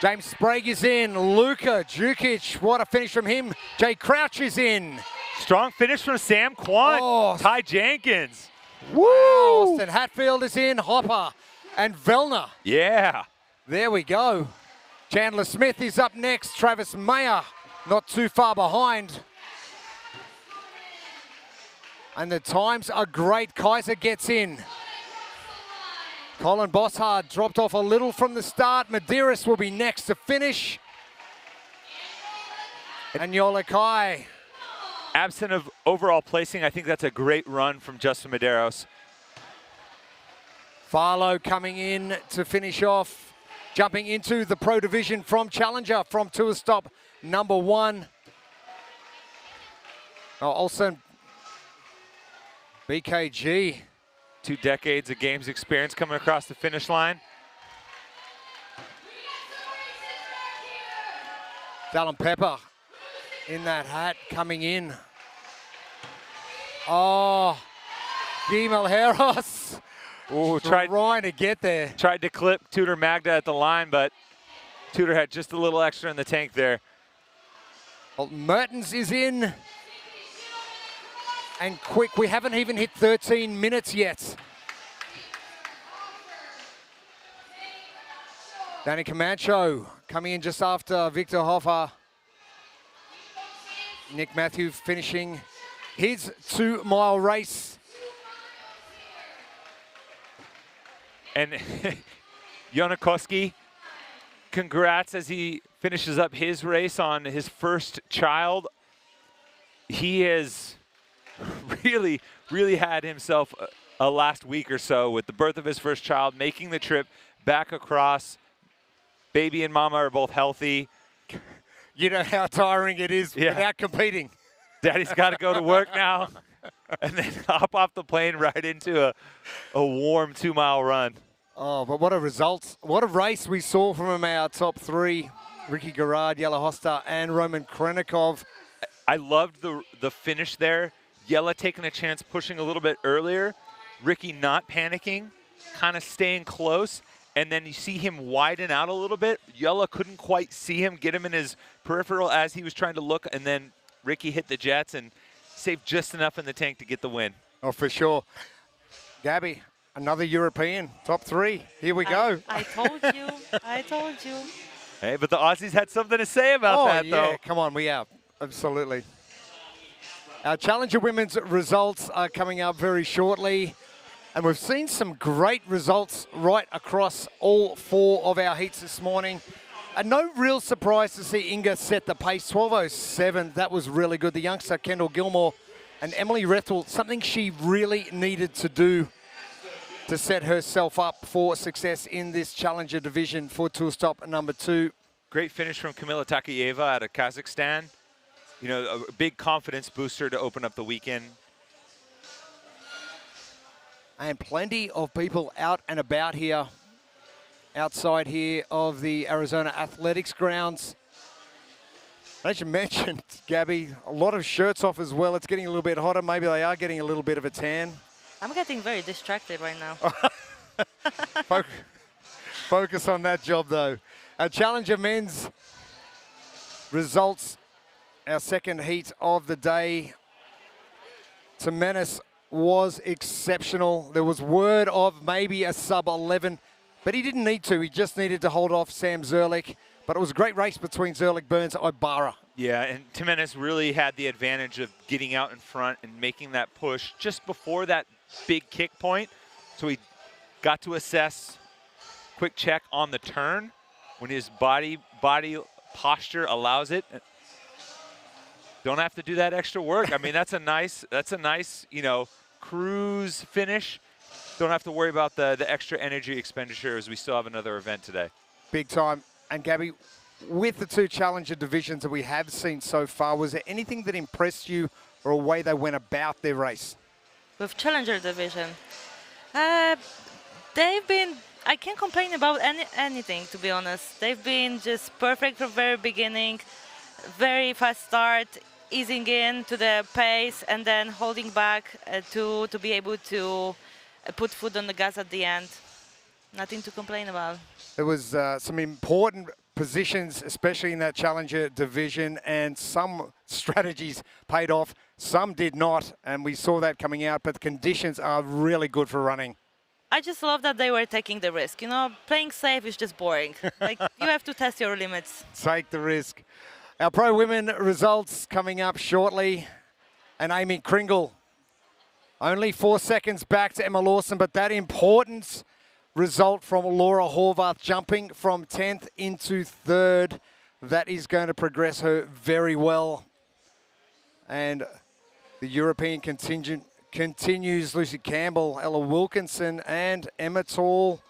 James Sprague is in. Luka Jukic, what a finish from him. Jay Crouch is in. Strong finish from Sam Quant. Oh. Ty Jenkins. Woo! Austin Hatfield is in. Hopper and Vellner. Yeah. There we go. Chandler Smith is up next. Travis Mayer not too far behind. And the times are great. Kaiser gets in. Colin Bossard dropped off a little from the start. Medeiros will be next to finish. And Yolakai. Absent of overall placing, I think that's a great run from Justin Medeiros. Farlow coming in to finish off. Jumping into the Pro Division from Challenger from tour stop number 1. Oh, Olsen, BKG. 2 decades of games experience coming across the finish line. Dallin Pepper in that hat coming in. Oh, Guy Malheiros. Ooh, trying to get there. Tried to clip Tudor Magda at the line, but Tudor had just a little extra in the tank there. Well, Mertens is in. And quick, we haven't even hit 13 minutes yet. Danny Camacho coming in just after Victor Hoffer. Nick Matthew finishing his 2-mile race. And Jonakowski, congrats as he finishes up his race on his first child. He has really had himself a last week or so with the birth of his first child, making the trip back across. Baby and mama are both healthy. You know how tiring it is without competing. Daddy's got to go to work now and then hop off the plane right into a warm 2-mile run. Oh, but what a result. What a race we saw from our top 3. Ricky Garrard, Jelle Hoster, and Roman Krenikov. I loved the finish there. Jelle taking a chance, pushing a little bit earlier. Ricky not panicking, kind of staying close. And then you see him widen out a little bit. Jelle couldn't quite see him, get him in his peripheral as he was trying to look. And then Ricky hit the jets and saved just enough in the tank to get the win. Oh, for sure. Gabby, another European, top 3. Here we go. I told you. I told you. Hey, but the Aussies had something to say about that, though. Come on, we are. Absolutely. Our Challenger Women's results are coming up very shortly. And we've seen some great results right across all 4 of our heats this morning. And no real surprise to see Inga set the pace, 12:07. That was really good. The youngster, Kendall Gilmore, and Emily Rethel, something she really needed to do to set herself up for success in this Challenger division for tour stop number 2. Great finish from Kamila Takayeva out of Kazakhstan. You know, a big confidence booster to open up the weekend. And plenty of people out and about here, outside here of the Arizona Athletics grounds. As you mentioned, Gabby, a lot of shirts off as well. It's getting a little bit hotter. Maybe they are getting a little bit of a tan. I'm getting very distracted right now. Focus on that job, though. Our Challenger men's results, our second heat of the day. Temenis was exceptional. There was word of maybe a sub-11, but he didn't need to. He just needed to hold off Sam Zerlich. But it was a great race between Zerlich, Burns, Ibarra. Yeah, and Temenis really had the advantage of getting out in front and making that push just before that big kick point. So he got to assess, quick check on the turn when his body posture allows it. Don't have to do that extra work. I mean, that's a nice, you know, cruise finish. Don't have to worry about the extra energy expenditure as we still have another event today. Big time. And Gabby, with the 2 Challenger divisions that we have seen so far, was there anything that impressed you or a way they went about their race? With Challenger division, they've been, I can't complain about anything, to be honest. They've been just perfect from the very beginning, very fast start, easing in to the pace, and then holding back to be able to put foot on the gas at the end. Nothing to complain about. There was some important positions, especially in that Challenger division, and some strategies paid off, some did not, and we saw that coming out, but the conditions are really good for running. I just love that they were taking the risk. You know, playing safe is just boring. Like, you have to test your limits. Take the risk. Our pro women results coming up shortly. And Amy Kringle, only 4 seconds back to Emma Lawson, but that important result from Laura Horvath jumping from 10th into 3rd. That is going to progress her very well. And the European contingent continues. Lucy Campbell, Ella Wilkinson, and Emma Tall.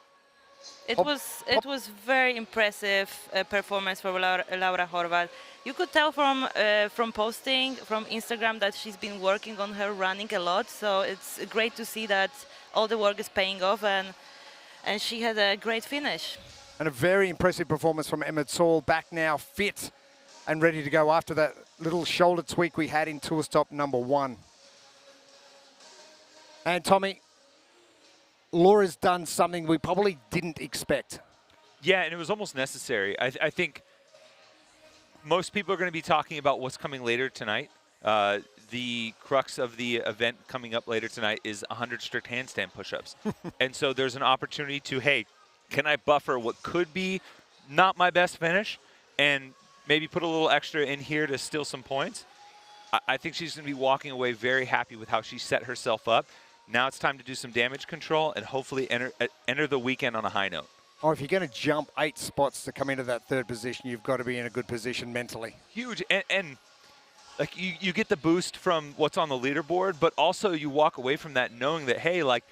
It was very impressive performance for Laura Horvath. You could tell from posting from Instagram that she's been working on her running a lot. So it's great to see that all the work is paying off, and she had a great finish. And a very impressive performance from Emma Tall, back now fit and ready to go after that little shoulder tweak we had in tour stop number 1. And Tommy, Laura's done something we probably didn't expect. Yeah, and it was almost necessary. I think most people are going to be talking about what's coming later tonight. The crux of the event coming up later tonight is 100 strict handstand push-ups. And so there's an opportunity to, hey, can I buffer what could be not my best finish and maybe put a little extra in here to steal some points? I think she's going to be walking away very happy with how she set herself up. Now it's time to do some damage control and hopefully enter the weekend on a high note. Or if you're going to jump 8 spots to come into that 3rd position, you've got to be in a good position mentally. Huge. And like you get the boost from what's on the leaderboard, but also you walk away from that knowing that, hey, like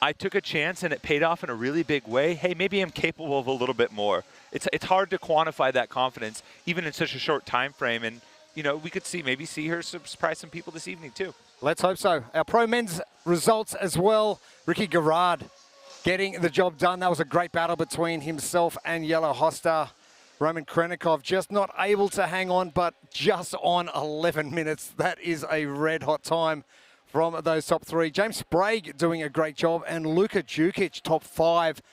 I took a chance and it paid off in a really big way. Hey, maybe I'm capable of a little bit more. It's hard to quantify that confidence even in such a short time frame. And, you know, we could maybe see her surprise some people this evening too. Let's hope so. Our pro men's results as well. Ricky Garrard getting the job done. That was a great battle between himself and Yellow Hosta. Roman Krenikov just not able to hang on, but just on 11 minutes. That is a red-hot time from those top 3. James Sprague doing a great job, and Luka Jukic, top 5.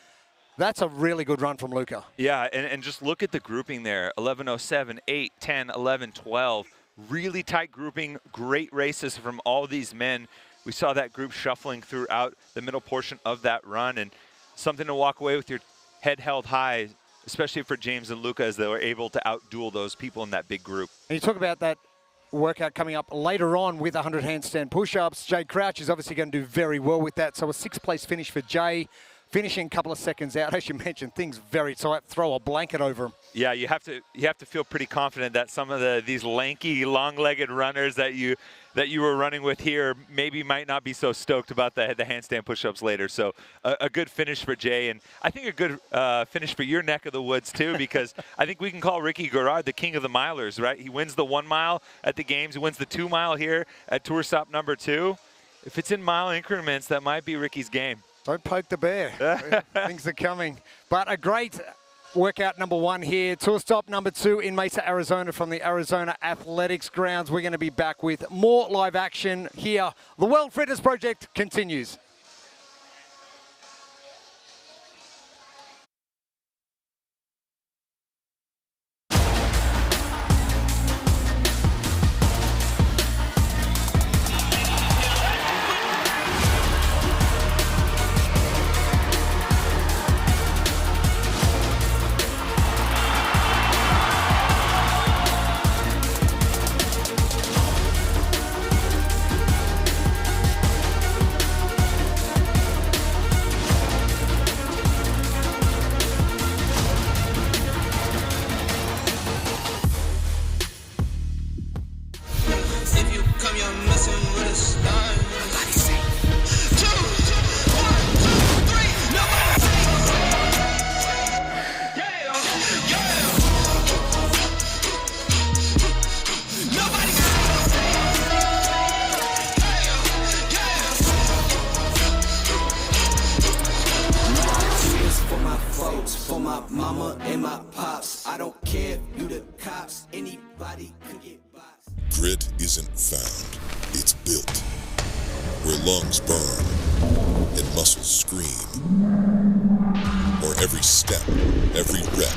That's a really good run from Luka. Yeah, and just look at the grouping there. 11:07, 8, 10, 11, 12. Really tight grouping, great races from all these men. We saw that group shuffling throughout the middle portion of that run, and something to walk away with your head held high, especially for James and Luka, as they were able to outduel those people in that big group. And you talk about that workout coming up later on with 100 handstand push-ups. Jay Crouch is obviously going to do very well with that. So a 6th place finish for Jay, finishing a couple of seconds out. As you mentioned, things very tight. Throw a blanket over him. Yeah, you have to feel pretty confident that some of these lanky, long-legged runners that you were running with here maybe might not be so stoked about the handstand push-ups later. So a good finish for Jay, and I think a good finish for your neck of the woods too, because I think we can call Ricky Garrard the king of the milers, right? He wins the 1 mile at the games, he wins the 2 mile here at tour stop number 2. If it's in mile increments, that might be Ricky's game. Don't poke the bear. Things are coming. But a great workout number 1 here. Tour stop number 2 in Mesa, Arizona from the Arizona Athletics Grounds. We're going to be back with more live action here. The World Fitness Project continues. For my mama and my pops, I don't care if you the cops, anybody could get boxed. Grit isn't found, it's built. Where lungs burn and muscles scream. Or every step, every rep,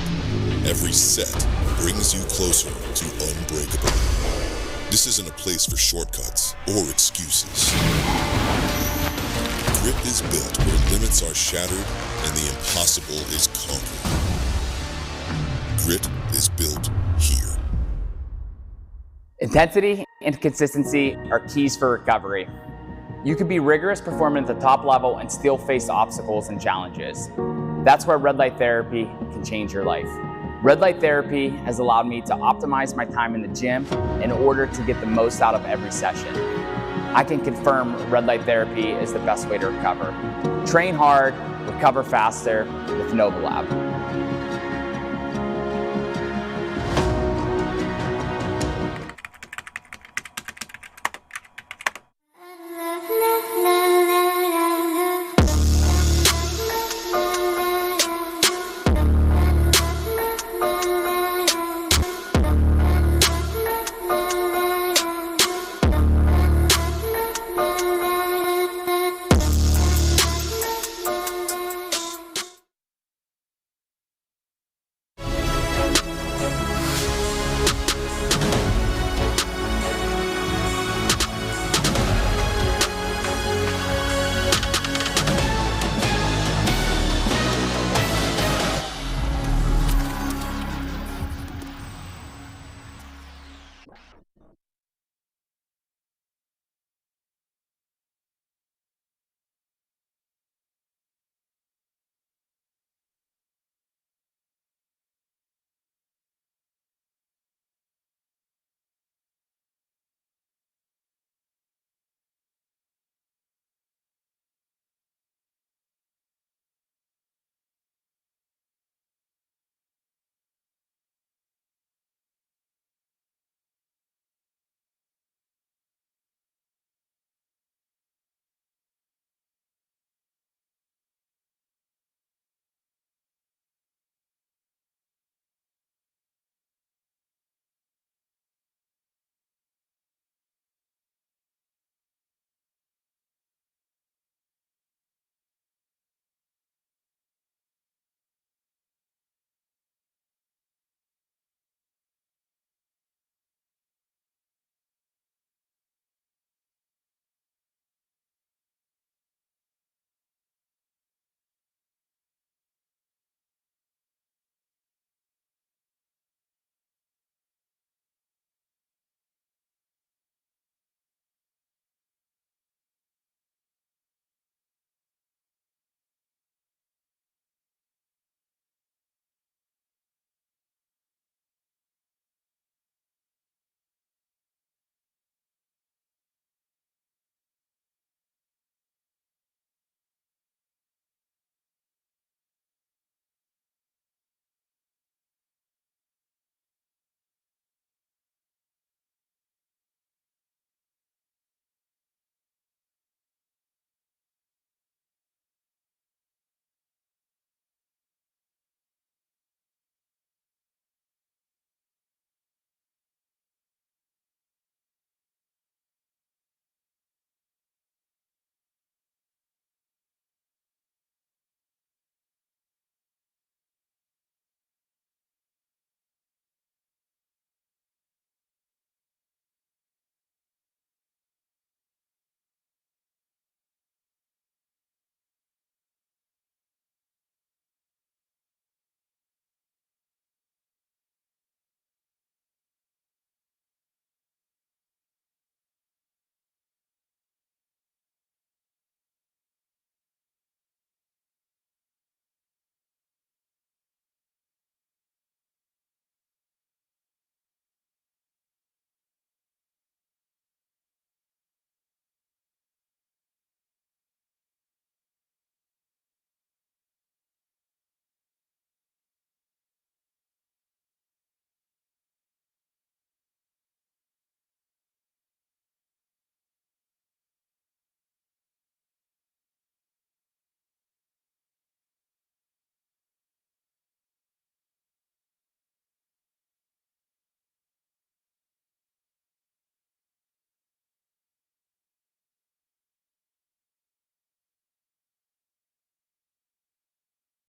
every set brings you closer to unbreakable. This isn't a place for shortcuts or excuses. Grit is built where limits are shattered and the impossible is conquered. Grit is built here. Intensity and consistency are keys for recovery. You can be rigorous performing at the top level and still face obstacles and challenges. That's where red light therapy can change your life. Red light therapy has allowed me to optimize my time in the gym in order to get the most out of every session. I can confirm red light therapy is the best way to recover. Train hard, recover faster with Novolab.